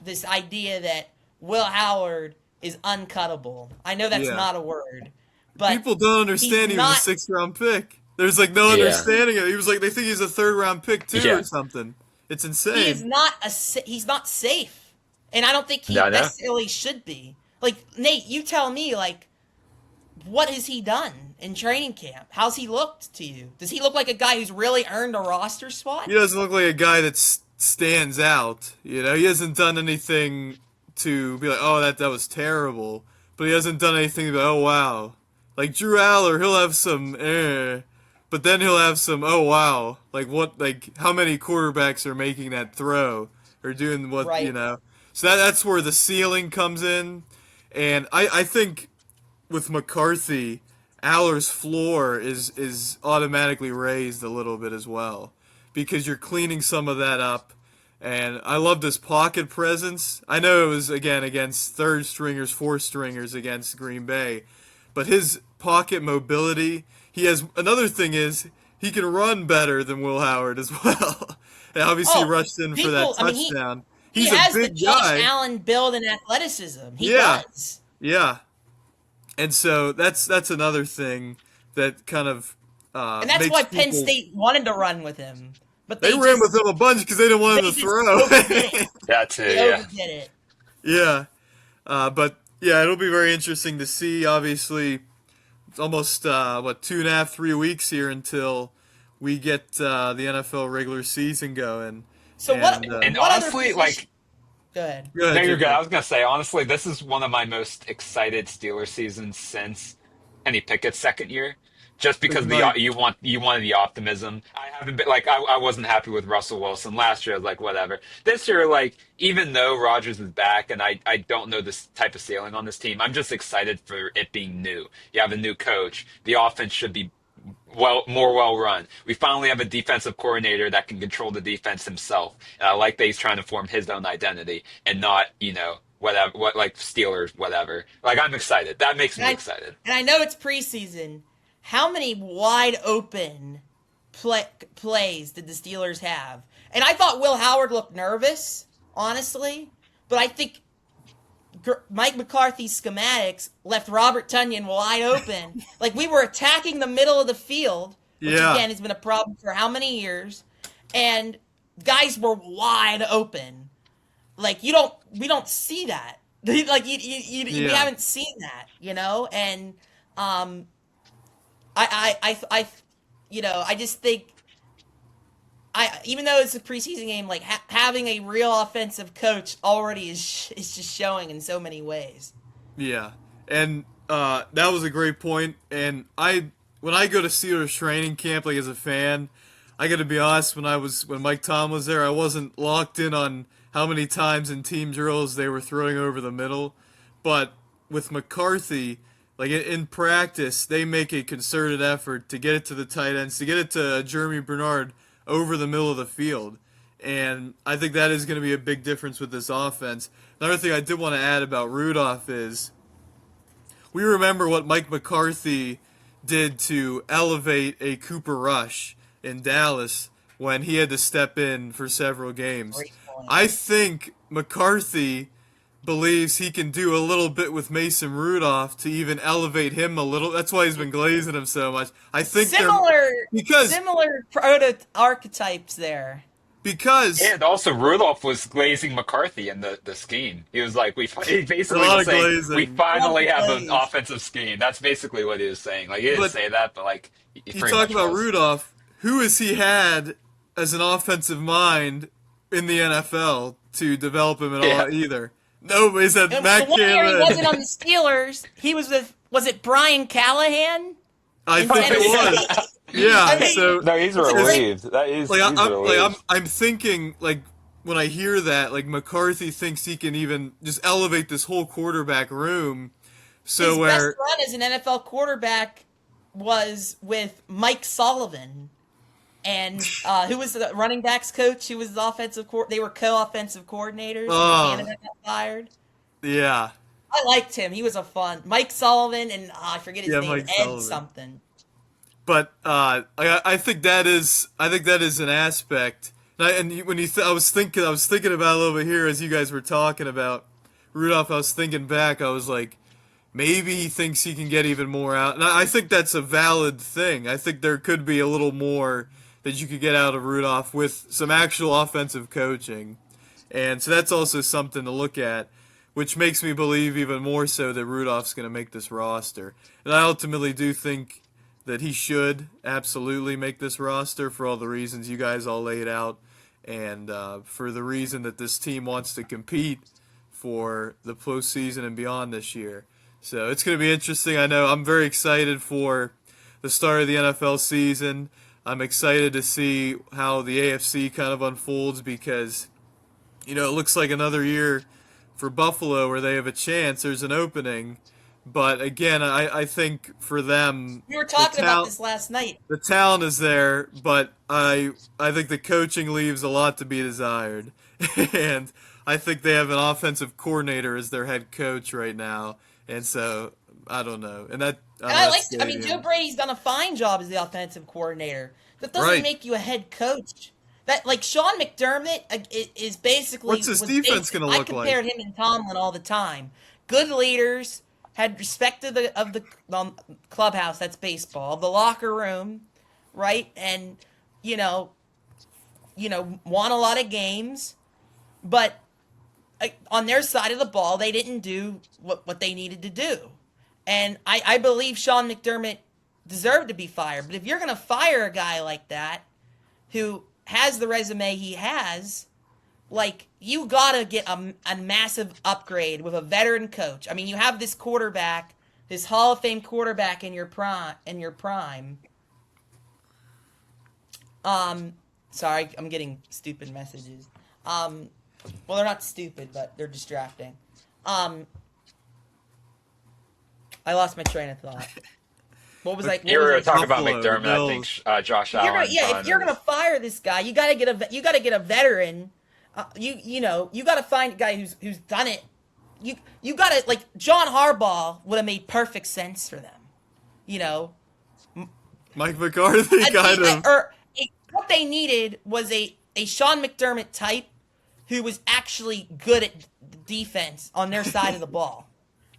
[SPEAKER 2] this idea that Will Howard is uncuttable. I know that's
[SPEAKER 1] Yeah.
[SPEAKER 2] not a word, but
[SPEAKER 1] People don't understand he was
[SPEAKER 2] not-
[SPEAKER 1] a 6th-round pick. There's like no
[SPEAKER 3] Yeah.
[SPEAKER 1] understanding it. He was like they think he's a 3rd-round pick too
[SPEAKER 3] Yeah.
[SPEAKER 1] or something. It's
[SPEAKER 2] he
[SPEAKER 1] insane.
[SPEAKER 2] is he's not safe. And I don't think he
[SPEAKER 3] Yeah, I know.
[SPEAKER 2] necessarily should be. Like, Nate, you tell me, like, what has he done in training camp? How's he looked to you? Does he look like a guy who's really earned a roster spot?
[SPEAKER 1] He doesn't look like a guy that stands out. He hasn't done anything to be like, oh, that was terrible. But he hasn't done anything to be like, oh, wow. Like Drew Aller, he'll have some but then he'll have some, oh, wow. Like what? Like how many quarterbacks are making that throw or doing what?
[SPEAKER 2] Right.
[SPEAKER 1] So that's where the ceiling comes in, and I think with McCarthy, Aller's floor is automatically raised a little bit as well because you're cleaning some of that up. And I loved his pocket presence. I know it was, again, against 3rd stringers, 4th stringers against Green Bay. But his pocket mobility, another thing is, he can run better than Will Howard as well. And obviously
[SPEAKER 2] Oh,
[SPEAKER 1] rushed in for that
[SPEAKER 2] people- I mean,
[SPEAKER 1] touchdown.
[SPEAKER 2] He
[SPEAKER 1] He's
[SPEAKER 2] has
[SPEAKER 1] a
[SPEAKER 2] the
[SPEAKER 1] big
[SPEAKER 2] Josh
[SPEAKER 1] guy.
[SPEAKER 2] Allen build and athleticism. He
[SPEAKER 1] Yeah.
[SPEAKER 2] does.
[SPEAKER 1] Yeah. And so that's another thing that kind of
[SPEAKER 2] And that's
[SPEAKER 1] makes
[SPEAKER 2] why Penn
[SPEAKER 1] people-
[SPEAKER 2] State wanted to run with him. But
[SPEAKER 1] They ran with him a bunch because they didn't want him
[SPEAKER 2] they
[SPEAKER 1] to
[SPEAKER 2] just
[SPEAKER 1] throw.
[SPEAKER 2] overdid it.
[SPEAKER 3] That too.
[SPEAKER 2] They
[SPEAKER 3] Yeah.
[SPEAKER 2] overdid it.
[SPEAKER 1] Yeah. But yeah, it'll be very interesting to see. Obviously, it's almost 2.5, 3 weeks here until we get the NFL regular season going.
[SPEAKER 2] So what?
[SPEAKER 3] And
[SPEAKER 2] what other
[SPEAKER 3] honestly,
[SPEAKER 2] position-
[SPEAKER 3] like
[SPEAKER 2] Go ahead.
[SPEAKER 1] Go ahead,
[SPEAKER 3] no, you're
[SPEAKER 1] Jacob.
[SPEAKER 3] good. I was gonna say honestly, this is one of my most excited Steelers seasons since Kenny Pickett's second year. Just because
[SPEAKER 1] Right.
[SPEAKER 3] you wanted the optimism. I haven't been like I wasn't happy with Russell Wilson last year. I was like whatever. This year, like even though Rodgers is back and I don't know this type of ceiling on this team, I'm just excited for it being new. You have a new coach. The offense should be more well run. We finally have a defensive coordinator that can control the defense himself. And I like that he's trying to form his own identity and not whatever like Steelers whatever. Like I'm excited. That makes me excited.
[SPEAKER 2] And I know it's preseason. How many wide open plays did the Steelers have? And I thought Will Howard looked nervous, honestly. But I think Mike McCarthy's schematics left Robert Tonyan wide open. Like we were attacking the middle of the field, which
[SPEAKER 1] Yeah.
[SPEAKER 2] again has been a problem for how many years. And guys were wide open. Like we don't see that. Like we haven't seen that, and I just think even though it's a preseason game, like having a real offensive coach already is just showing in so many ways.
[SPEAKER 1] Yeah, and that was a great point. And when I go to Steelers training camp, like as a fan, I got to be honest. When Mike Tom was there, I wasn't locked in on how many times in team drills they were throwing over the middle. But with McCarthy, like in practice, they make a concerted effort to get it to the tight ends, to get it to Jeremy Bernard over the middle of the field. And I think that is going to be a big difference with this offense. Another thing I did want to add about Rudolph is we remember what Mike McCarthy did to elevate a Cooper Rush in Dallas when he had to step in for several games. I think McCarthy believes he can do a little bit with Mason Rudolph to even elevate him a little. That's why he's been glazing him so much. I think
[SPEAKER 2] similar archetypes there.
[SPEAKER 1] Because
[SPEAKER 3] and also Rudolph was glazing McCarthy in the scheme. He was like, he basically
[SPEAKER 1] a lot
[SPEAKER 3] was
[SPEAKER 1] of
[SPEAKER 3] saying,
[SPEAKER 1] glazing.
[SPEAKER 3] we finally have an offensive scheme. That's basically what he was saying. Like he didn't say that, but like
[SPEAKER 1] you talk about Rudolph. Who has he had as an offensive mind in the NFL to develop him at all either? Nobody's had Matt Cameron.
[SPEAKER 2] He wasn't on the Steelers. He was with, was it Brian Callahan?
[SPEAKER 1] I think it was. Yeah. So
[SPEAKER 3] no, he's relieved. That is
[SPEAKER 1] like I'm thinking like when I hear that, like McCarthy thinks he can even just elevate this whole quarterback room. So
[SPEAKER 2] his best run as an NFL quarterback was with Mike Sullivan. And who was the running backs coach? Who was the offensive they were co-offensive coordinators. Canada got fired.
[SPEAKER 1] Yeah,
[SPEAKER 2] I liked him. He was a fun Mike Sullivan, and I forget his name.
[SPEAKER 1] Mike
[SPEAKER 2] Ed
[SPEAKER 1] Sullivan.
[SPEAKER 2] Something.
[SPEAKER 1] But I think that is an aspect. And when I was thinking about it a little bit here as you guys were talking about Rudolph. I was thinking back. I was like, maybe he thinks he can get even more out. And I think that's a valid thing. I think there could be a little more that you could get out of Rudolph with some actual offensive coaching. And so that's also something to look at, which makes me believe even more so that Rudolph's going to make this roster. And I ultimately do think that he should absolutely make this roster for all the reasons you guys all laid out, and for the reason that this team wants to compete for the postseason and beyond this year. So it's going to be interesting. I know I'm very excited for the start of the NFL season. I'm excited to see how the AFC kind of unfolds because, it looks like another year for Buffalo where they have a chance. There's an opening. But again, I think for them,
[SPEAKER 2] we were talking about this last night.
[SPEAKER 1] The talent is there, but I think the coaching leaves a lot to be desired. And I think they have an offensive coordinator as their head coach right now. And so, I don't know.
[SPEAKER 2] Joe Brady's done a fine job as the offensive coordinator. That doesn't make you a head coach. That Sean McDermott is basically
[SPEAKER 1] what's his defense going to look like?
[SPEAKER 2] I compared him and Tomlin all the time. Good leaders, had respect of the clubhouse. That's baseball. The locker room, right? And won a lot of games, but on their side of the ball, they didn't do what they needed to do. And I believe Sean McDermott deserved to be fired. But if you're going to fire a guy like that, who has the resume he has, you got to get a massive upgrade with a veteran coach. I mean, you have this quarterback, this Hall of Fame quarterback in your prime. Sorry, I'm getting stupid messages. Well, they're not stupid, but they're distracting. I lost my train of thought. What was
[SPEAKER 3] you were talking about
[SPEAKER 1] Buffalo,
[SPEAKER 3] McDermott.
[SPEAKER 1] Bills.
[SPEAKER 3] I think Josh Allen.
[SPEAKER 2] If you're gonna fire this guy, you gotta get a veteran. You gotta find a guy who's done it. You gotta John Harbaugh would have made perfect sense for them.
[SPEAKER 1] Mike McCarthy
[SPEAKER 2] what they needed was a Sean McDermott type who was actually good at defense on their side of the ball.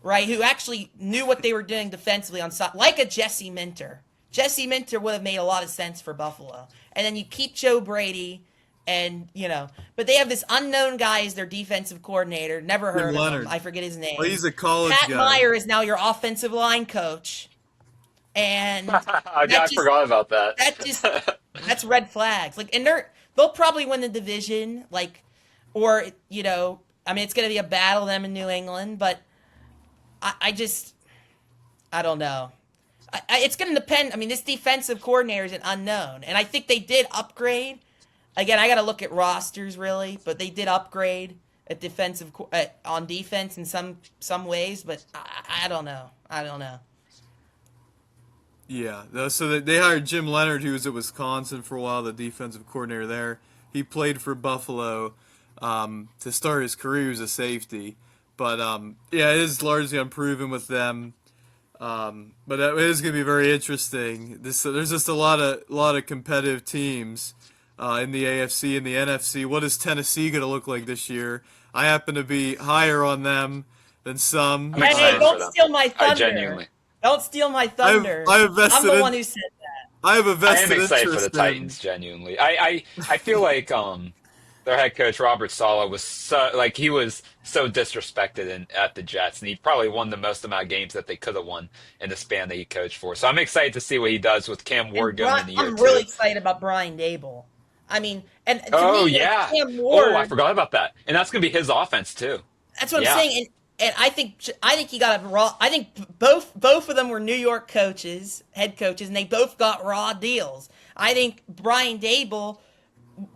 [SPEAKER 2] Right, who actually knew what they were doing defensively on side, like a Jesse Minter. Jesse Minter would have made a lot of sense for Buffalo. And then you keep Joe Brady, And, but they have this unknown guy as their defensive coordinator. Never heard of
[SPEAKER 1] Leonard.
[SPEAKER 2] him. I forget his name.
[SPEAKER 1] Well, he's a college
[SPEAKER 2] Pat
[SPEAKER 1] guy.
[SPEAKER 2] Meyer is now your offensive line coach. And
[SPEAKER 3] I forgot about that.
[SPEAKER 2] That's red flags. Like, and they'll probably win the division, like, or, I mean, it's going to be a battle, them in New England, but I don't know. It's going to depend. I mean, this defensive coordinator is an unknown, and I think they did upgrade. Again, I got to look at rosters really, but they did upgrade at on defense in some ways. But I don't know.
[SPEAKER 1] Yeah, so they hired Jim Leonard, who was at Wisconsin for a while, the defensive coordinator there. He played for Buffalo to start his career as a safety. But, yeah, it is largely unproven with them. But it is going to be very interesting. There's just a lot of competitive teams in the AFC and the NFC. What is Tennessee going to look like this year? I happen to be higher on them than some.
[SPEAKER 2] Hey, don't steal my thunder.
[SPEAKER 3] I genuinely.
[SPEAKER 2] Don't steal my thunder. I'm the one who said that.
[SPEAKER 1] I have a vested
[SPEAKER 3] I am excited
[SPEAKER 1] interest
[SPEAKER 3] for the Titans, genuinely. I feel like their head coach Robert Saleh was so disrespected at the Jets, and he probably won the most amount of games that they could have won in the span that he coached for. So I'm excited to see what he does with Cam Ward going in the year.
[SPEAKER 2] I'm really excited about Brian Dable. I mean, and to me,
[SPEAKER 3] yeah.
[SPEAKER 2] Cam Ward.
[SPEAKER 3] I forgot about that, and that's going to be his offense too.
[SPEAKER 2] That's what I'm saying. And I think he got a raw. I think both of them were New York head coaches, and they both got raw deals. I think Brian Dable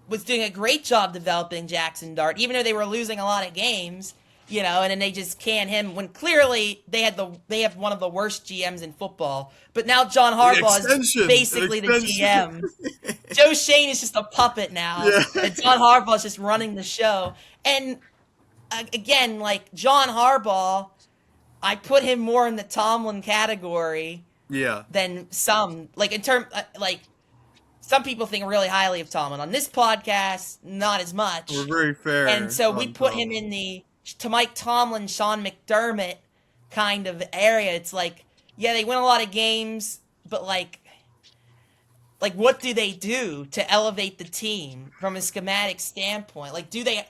[SPEAKER 2] was doing a great job developing Jackson Dart, even though they were losing a lot of games, and then they just can him when clearly they have one of the worst GMs in football. But now John Harbaugh is basically the GM. Joe Shane is just a puppet now, and John Harbaugh is just running the show. And again, like John Harbaugh, I put him more in the Tomlin category than some. Like some people think really highly of Tomlin. On this podcast, not as much.
[SPEAKER 1] We're very fair.
[SPEAKER 2] And so we put him in to Mike Tomlin, Sean McDermott kind of area. It's like, yeah, they win a lot of games, but like what do they do to elevate the team from a schematic standpoint? Like, do they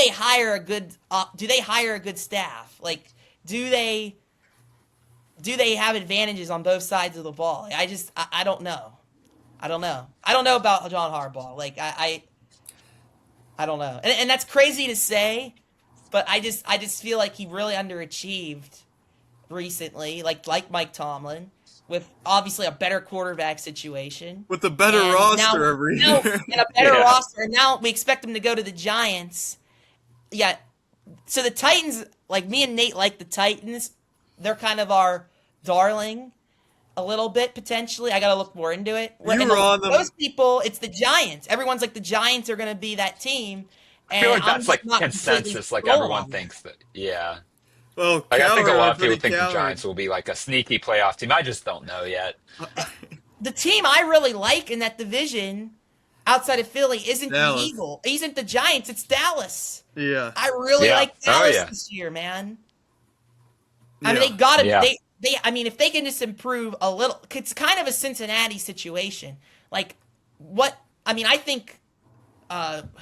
[SPEAKER 2] hire a good staff? Like, do they have advantages on both sides of the ball? I don't know. I don't know about John Harbaugh. Like, I don't know. And that's crazy to say, but I just feel like he really underachieved recently, like Mike Tomlin, with obviously a better quarterback situation.
[SPEAKER 1] With a better roster every year.
[SPEAKER 2] And a better roster. And now we expect him to go to the Giants. Yeah. So the Titans, like me and Nate like the Titans. They're kind of our darling a little bit, potentially. I got to look more into it. Most people, it's the Giants. Everyone's like the Giants are going to be that team. And
[SPEAKER 3] I feel like that's like consensus. Like everyone thinks that. Yeah.
[SPEAKER 1] Well,
[SPEAKER 3] I think a lot of people think the Giants will be like a sneaky playoff team. I just don't know yet.
[SPEAKER 2] The team I really like in that division, outside of Philly, isn't the Eagles. Isn't the Giants. It's Dallas.
[SPEAKER 1] Yeah.
[SPEAKER 2] I really like Dallas this year, man. I mean, they got to. Yeah. I mean, if they can just improve a little, it's kind of a Cincinnati situation. Like, what? I mean, I think.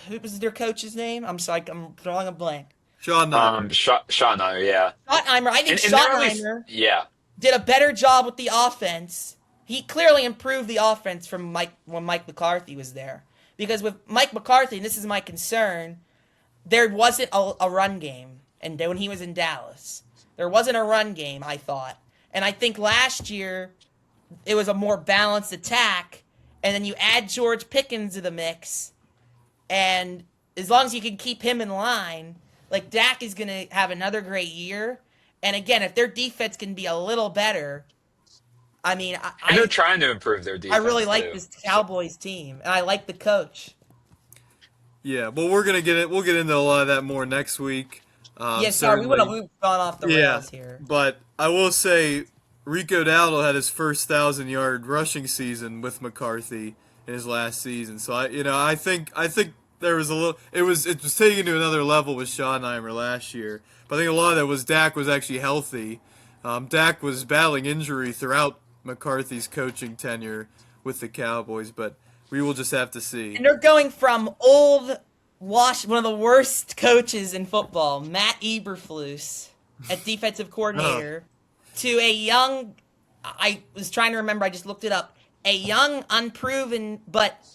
[SPEAKER 2] Who was their coach's name? I'm sorry, I'm drawing a blank.
[SPEAKER 1] Schottenheimer.
[SPEAKER 3] Schottenheimer, yeah.
[SPEAKER 2] Schottenheimer. I think Schottenheimer did a better job with the offense. He clearly improved the offense from when Mike McCarthy was there. Because with Mike McCarthy, and this is my concern, there wasn't a run game. And when he was in Dallas, there wasn't a run game, I thought. And I think last year, it was a more balanced attack. And then you add George Pickens to the mix. And as long as you can keep him in line, like Dak is going to have another great year. And again, if their defense can be a little better, I mean,
[SPEAKER 3] they're trying to improve their defense.
[SPEAKER 2] I really like this Cowboys team, and I like the coach.
[SPEAKER 1] Yeah, well, we'll get into a lot of that more next week.
[SPEAKER 2] Sorry, we've gone off the rails here.
[SPEAKER 1] But I will say, Rico Dowdle had his first 1,000-yard rushing season with McCarthy in his last season. So I think there was a little. It was taken to another level with Schottenheimer last year. But I think a lot of that was Dak was actually healthy. Dak was battling injury throughout McCarthy's coaching tenure with the Cowboys. But We will just have to see.
[SPEAKER 2] And they're going from one of the worst coaches in football, Matt Eberflus, at defensive coordinator, to a young, I was trying to remember, I just looked it up, a young, unproven, but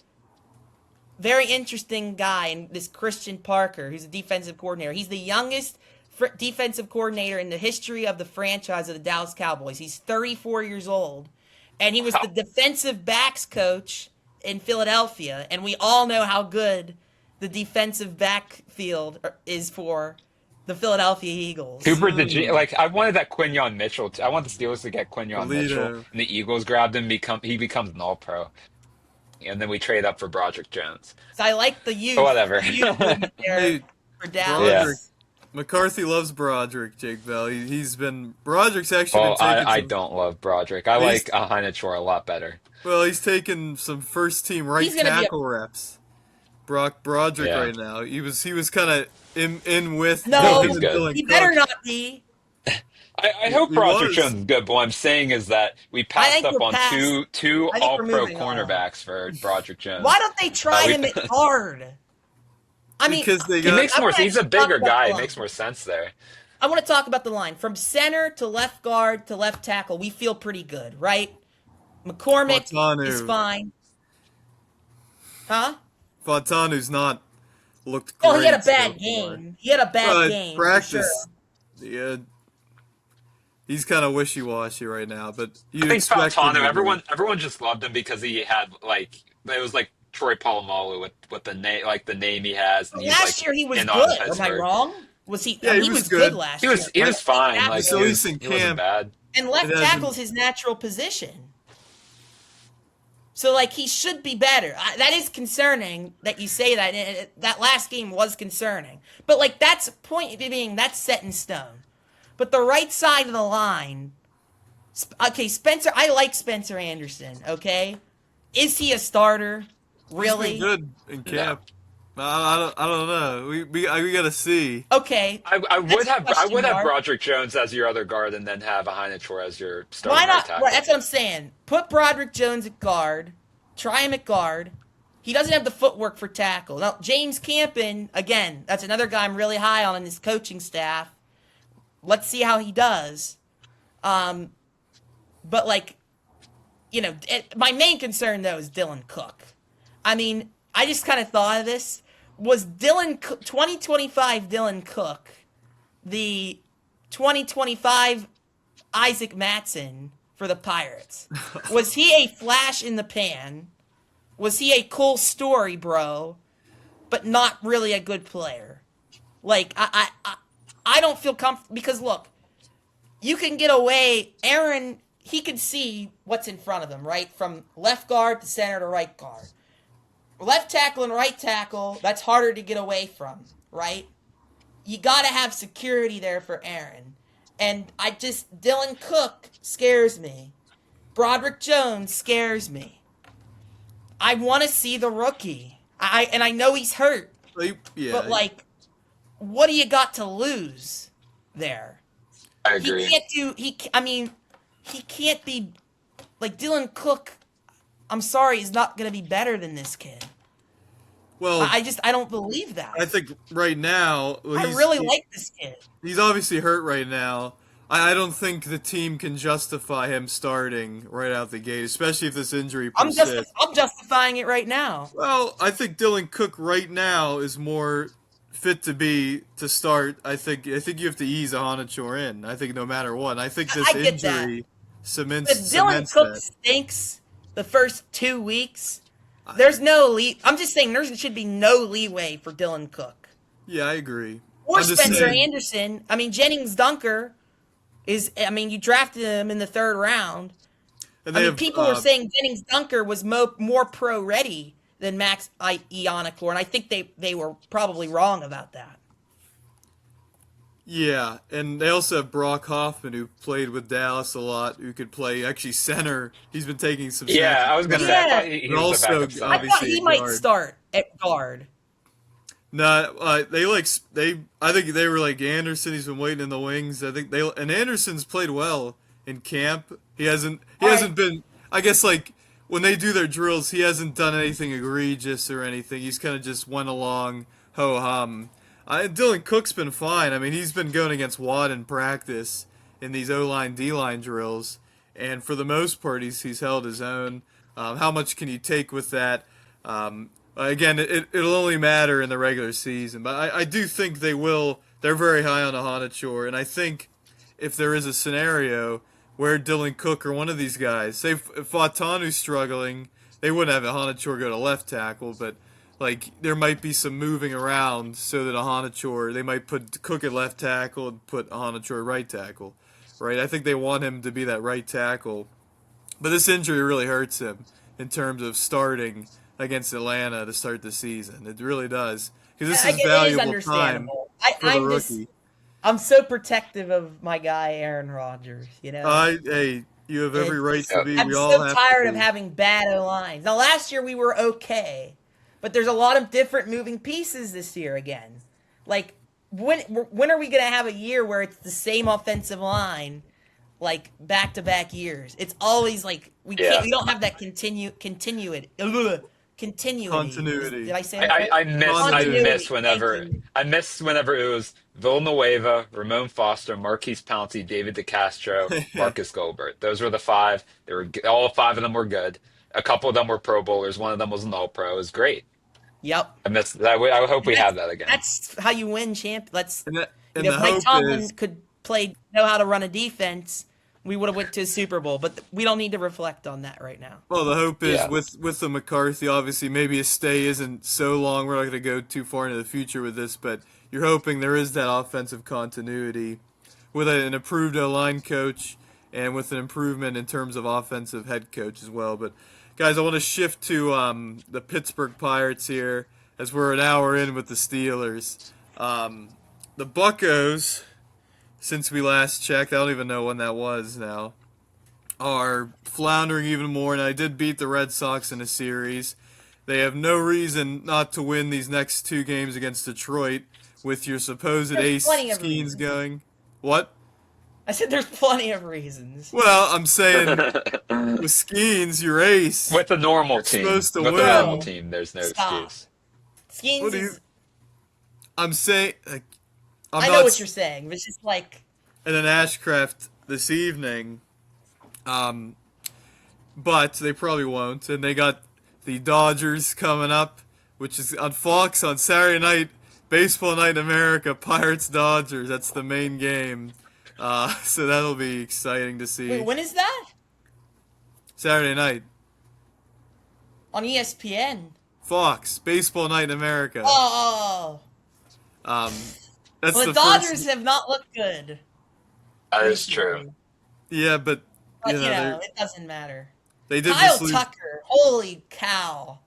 [SPEAKER 2] very interesting guy, and this Christian Parker, who's a defensive coordinator. He's the youngest defensive coordinator in the history of the franchise of the Dallas Cowboys. He's 34 years old, and he was the defensive backs coach in Philadelphia, and we all know how good the defensive backfield is for the Philadelphia Eagles.
[SPEAKER 3] Cooper DeJean, I wanted that Quinyon Mitchell. I want the Steelers to get Quinyon Mitchell, and the Eagles grabbed him. He becomes an All-Pro, and then we trade up for Broderick Jones.
[SPEAKER 2] So I like the youth.
[SPEAKER 3] Whatever.
[SPEAKER 2] There for Dallas.
[SPEAKER 1] McCarthy loves Broderick, Jake Bell. Broderick's actually been taking
[SPEAKER 3] I don't love Broderick. I like Aheinachor a lot better.
[SPEAKER 1] Well, he's taking some first-team right tackle reps. Broderick right now. He was kind of in with.
[SPEAKER 2] No, he better not be.
[SPEAKER 3] I hope Broderick Jones is good, but what I'm saying is that we passed up on two All-Pro cornerbacks for Broderick Jones.
[SPEAKER 2] Why don't they try him at guard? I mean,
[SPEAKER 3] he makes more. He's a bigger guy. It makes more sense there.
[SPEAKER 2] I want to talk about the line from center to left guard to left tackle. We feel pretty good, right? McCormick is fine. Huh?
[SPEAKER 1] Fontanu's not looked great.
[SPEAKER 2] Oh, he had a bad game. He had a bad game.
[SPEAKER 1] Practice. Yeah. He's kind of wishy-washy right now, but
[SPEAKER 3] I think Fontanu, everyone just loved him because he had it was like Troy Polamalu with the name he has. And
[SPEAKER 2] last year he was good. Am I wrong? Was he? Yeah, he was good last year.
[SPEAKER 3] He was fine.
[SPEAKER 1] At least in camp.
[SPEAKER 3] He wasn't bad.
[SPEAKER 2] And left tackle's his natural position. So, he should be better. That is concerning that you say that. That last game was concerning. But, that's point being, that's set in stone. But the right side of the line, okay, Spencer, I like Spencer Anderson, okay? Is he a starter? Really?
[SPEAKER 1] He's been good in camp. No. I don't know. We got to see.
[SPEAKER 2] Okay.
[SPEAKER 3] I would have Broderick Jones as your other guard and then have Aheinachor as your starting
[SPEAKER 2] Why not?
[SPEAKER 3] right tackle.
[SPEAKER 2] Right, that's what I'm saying. Put Broderick Jones at guard. Try him at guard. He doesn't have the footwork for tackle. Now, James Campen, again, that's another guy I'm really high on in his coaching staff. Let's see how he does. But, my main concern, though, is Dylan Cook. I mean, I just kind of thought of this. Was 2025 Dylan Cook the 2025 Isaac Matson for the Pirates? Was he a flash in the pan? Was he a cool story, bro, but not really a good player? I don't feel comfortable because, look, you can get away. Aaron, he can see what's in front of him, right? From left guard to center to right guard. Left tackle and right tackle, that's harder to get away from, right? You got to have security there for Aaron. And Dylan Cook scares me. Broderick Jones scares me. I want to see the rookie. I know he's hurt.
[SPEAKER 1] Yeah.
[SPEAKER 2] But, what do you got to lose there?
[SPEAKER 3] I agree.
[SPEAKER 2] He can't be, Dylan Cook, I'm sorry, is not going to be better than this kid.
[SPEAKER 1] Well,
[SPEAKER 2] I don't believe that.
[SPEAKER 1] I think right now,
[SPEAKER 2] I really like this kid.
[SPEAKER 1] He's obviously hurt right now. I don't think the team can justify him starting right out the gate, especially if this injury persists.
[SPEAKER 2] I'm justifying it right now.
[SPEAKER 1] Well, I think Dylan Cook right now is more fit to start. I think you have to ease Aheinachor in. I think no matter what. I think this injury cements.
[SPEAKER 2] If Dylan Cook stinks the first 2 weeks, there's no I'm just saying there should be no leeway for Dylan Cook.
[SPEAKER 1] Yeah, I agree.
[SPEAKER 2] Or Spencer Anderson. I mean, Jennings Dunker you drafted him in the 3rd round. And people were saying Jennings Dunker was more pro ready than Max Aheinachor, and I think they were probably wrong about that.
[SPEAKER 1] Yeah, and they also have Brock Hoffman, who played with Dallas a lot, who could play actually center. He's been taking some snaps.
[SPEAKER 3] Yeah, I was going to say,
[SPEAKER 1] I
[SPEAKER 2] thought he might start at guard.
[SPEAKER 1] No, I think they were like Anderson. He's been waiting in the wings. And Anderson's played well in camp. He hasn't been. I guess when they do their drills, he hasn't done anything egregious or anything. He's kind of just went along ho hum. Dylan Cook's been fine. I mean, he's been going against Watt in practice in these O-line, D-line drills, and for the most part, he's held his own. How much can you take with that? Again, it'll only matter in the regular season, but I do think they will. They're very high on Ahanachour, and I think if there is a scenario where Dylan Cook or one of these guys, say if Fatanu's struggling, they wouldn't have Ahanachour go to left tackle, but like there might be some moving around so that Ahanachour, they might put Cook at left tackle and put Ahanachour at right tackle, right? I think they want him to be that right tackle, but this injury really hurts him in terms of starting against Atlanta to start the season. It really does, because this is valuable time for the rookie.
[SPEAKER 2] I'm so protective of my guy Aaron Rodgers. You know,
[SPEAKER 1] hey, you have every right to be.
[SPEAKER 2] I'm
[SPEAKER 1] We
[SPEAKER 2] so
[SPEAKER 1] all have
[SPEAKER 2] tired
[SPEAKER 1] to
[SPEAKER 2] of
[SPEAKER 1] be.
[SPEAKER 2] having bad O-lines. Now, last year we were okay, but there's a lot of different moving pieces this year again. Like, when are we going to have a year where it's the same offensive line, like back-to-back years? It's always like we don't have that continuity.
[SPEAKER 1] Continuity.
[SPEAKER 2] Did I say that right?
[SPEAKER 3] I miss
[SPEAKER 2] Continuity.
[SPEAKER 3] whenever it was Villanueva, Ramon Foster, Marquise Pouncey, David DeCastro, Marcus Gilbert. Those were the five. They were all five of them were good. A couple of them were Pro Bowlers. One of them was an All Pro. It was great.
[SPEAKER 2] Yep.
[SPEAKER 3] I miss that. I hope we have that again.
[SPEAKER 2] That's how you win Let's.
[SPEAKER 1] And
[SPEAKER 2] If
[SPEAKER 1] the
[SPEAKER 2] Mike
[SPEAKER 1] hope
[SPEAKER 2] Tomlin
[SPEAKER 1] is,
[SPEAKER 2] could know how to run a defense, we would have went to a Super Bowl. But we don't need to reflect on that right now.
[SPEAKER 1] well, the hope is
[SPEAKER 3] Yeah.
[SPEAKER 1] with the McCarthy, obviously maybe his stay isn't so long. We're not going to go too far into the future with this, but you're hoping there is that offensive continuity with an improved O-line coach and with an improvement in terms of offensive head coach as well. But guys, I want to shift to the Pittsburgh Pirates here as we're an hour in with the Steelers. The Buccos, since we last checked, I don't even know when that was now, are floundering even more, and I did beat the Red Sox in a series. They have no reason not to win these next two games against Detroit with your supposed
[SPEAKER 2] There's
[SPEAKER 1] ace
[SPEAKER 2] plenty of
[SPEAKER 1] Skeens
[SPEAKER 2] reasons.
[SPEAKER 1] going. What?
[SPEAKER 2] I said there's plenty of reasons.
[SPEAKER 1] Well, I'm saying with Skeens, your ace.
[SPEAKER 3] With a normal
[SPEAKER 1] You're
[SPEAKER 3] team,
[SPEAKER 1] supposed to
[SPEAKER 3] with
[SPEAKER 1] win.
[SPEAKER 3] a normal team, there's no
[SPEAKER 2] Stop.
[SPEAKER 3] excuse.
[SPEAKER 2] Skeens
[SPEAKER 1] What do you?
[SPEAKER 2] is.
[SPEAKER 1] I'm saying. Like,
[SPEAKER 2] I know what you're saying, but it's just like.
[SPEAKER 1] And then Ashcraft this evening. But they probably won't. And they got the Dodgers coming up, which is on Fox on Saturday night, Baseball Night in America, Pirates Dodgers. That's the main game. So that'll be exciting to see.
[SPEAKER 2] Wait, when is that?
[SPEAKER 1] Saturday night.
[SPEAKER 2] On ESPN.
[SPEAKER 1] Fox, Baseball Night in America.
[SPEAKER 2] Oh.
[SPEAKER 1] That's
[SPEAKER 2] Well, the
[SPEAKER 1] the
[SPEAKER 2] Dodgers
[SPEAKER 1] first.
[SPEAKER 2] have not looked good.
[SPEAKER 3] That is true.
[SPEAKER 1] Yeah, but
[SPEAKER 2] But,
[SPEAKER 1] they're-
[SPEAKER 2] it doesn't matter.
[SPEAKER 1] they did
[SPEAKER 2] Kyle
[SPEAKER 1] just lose.
[SPEAKER 2] Tucker, holy cow.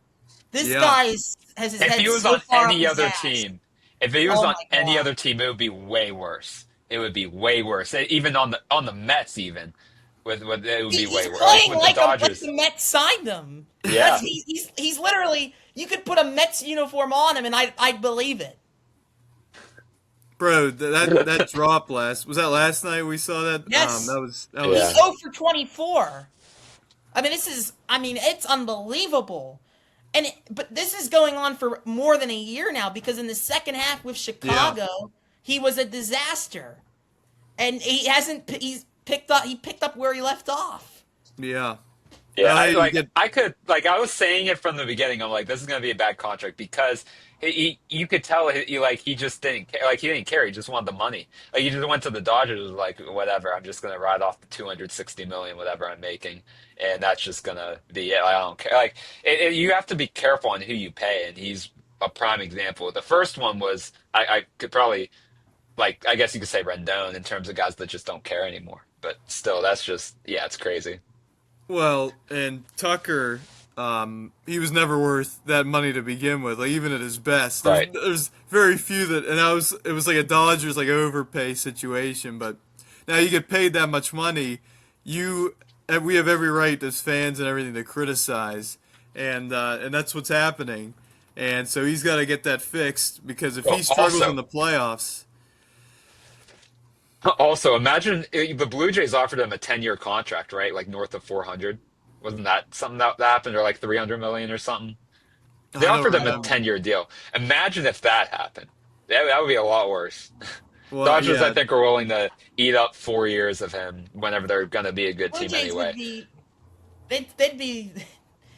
[SPEAKER 2] This
[SPEAKER 1] Yeah.
[SPEAKER 2] guy has his
[SPEAKER 3] If
[SPEAKER 2] head
[SPEAKER 3] he was
[SPEAKER 2] so
[SPEAKER 3] on
[SPEAKER 2] far
[SPEAKER 3] any
[SPEAKER 2] up
[SPEAKER 3] other
[SPEAKER 2] his ass.
[SPEAKER 3] team, if he was
[SPEAKER 2] Oh
[SPEAKER 3] on
[SPEAKER 2] my
[SPEAKER 3] any
[SPEAKER 2] God.
[SPEAKER 3] other team, it would be way worse. It would be way worse. Even on the Mets, even with it would be
[SPEAKER 2] He's
[SPEAKER 3] way worse.
[SPEAKER 2] playing
[SPEAKER 3] With
[SPEAKER 2] like
[SPEAKER 3] the Dodgers,
[SPEAKER 2] the Mets signed him.
[SPEAKER 3] Yeah.
[SPEAKER 2] He's literally, you could put a Mets uniform on him and I'd believe it.
[SPEAKER 1] Bro, that drop was that last night we saw that?
[SPEAKER 2] Yes.
[SPEAKER 1] That was
[SPEAKER 3] Yeah.
[SPEAKER 2] He's 0 for 24. I mean, it's unbelievable. But this is going on for more than a year now because in the second half with Chicago, he was a disaster. And he's picked up where he left off.
[SPEAKER 1] Yeah.
[SPEAKER 3] Yeah,
[SPEAKER 1] I
[SPEAKER 3] I was saying it from the beginning. I'm like, this is gonna be a bad contract because you could tell he just didn't care. Like he didn't care. He just wanted the money. Like he just went to the Dodgers. Was like, whatever. I'm just gonna ride off the 260 million, whatever I'm making, and that's just gonna be it. I don't care. Like you have to be careful on who you pay, and he's a prime example. The first one was I could probably I guess you could say Rendon in terms of guys that just don't care anymore. But still, that's just it's crazy.
[SPEAKER 1] Well, and Tucker, he was never worth that money to begin with. Like even at his best,
[SPEAKER 3] Right.
[SPEAKER 1] there's very few that. And it was like a Dodgers overpay situation. But now you get paid that much money, and we have every right as fans and everything to criticize, and that's what's happening. And so he's got to get that fixed because if
[SPEAKER 3] Well,
[SPEAKER 1] he struggles
[SPEAKER 3] also-
[SPEAKER 1] in the playoffs.
[SPEAKER 3] Also, imagine the Blue Jays offered him a 10-year contract, right? Like north of 400, Wasn't that something that happened, or like 300 million or something? They
[SPEAKER 1] I don't
[SPEAKER 3] offered him a
[SPEAKER 1] remember.
[SPEAKER 3] 10-year deal. Imagine if that happened. That would be a lot worse.
[SPEAKER 1] Well,
[SPEAKER 3] Dodgers, I
[SPEAKER 1] yeah,
[SPEAKER 3] think, are willing to eat up 4 years of him whenever they're going to be a good
[SPEAKER 2] Blue
[SPEAKER 3] team
[SPEAKER 2] Jays would
[SPEAKER 3] anyway.
[SPEAKER 2] be they'd be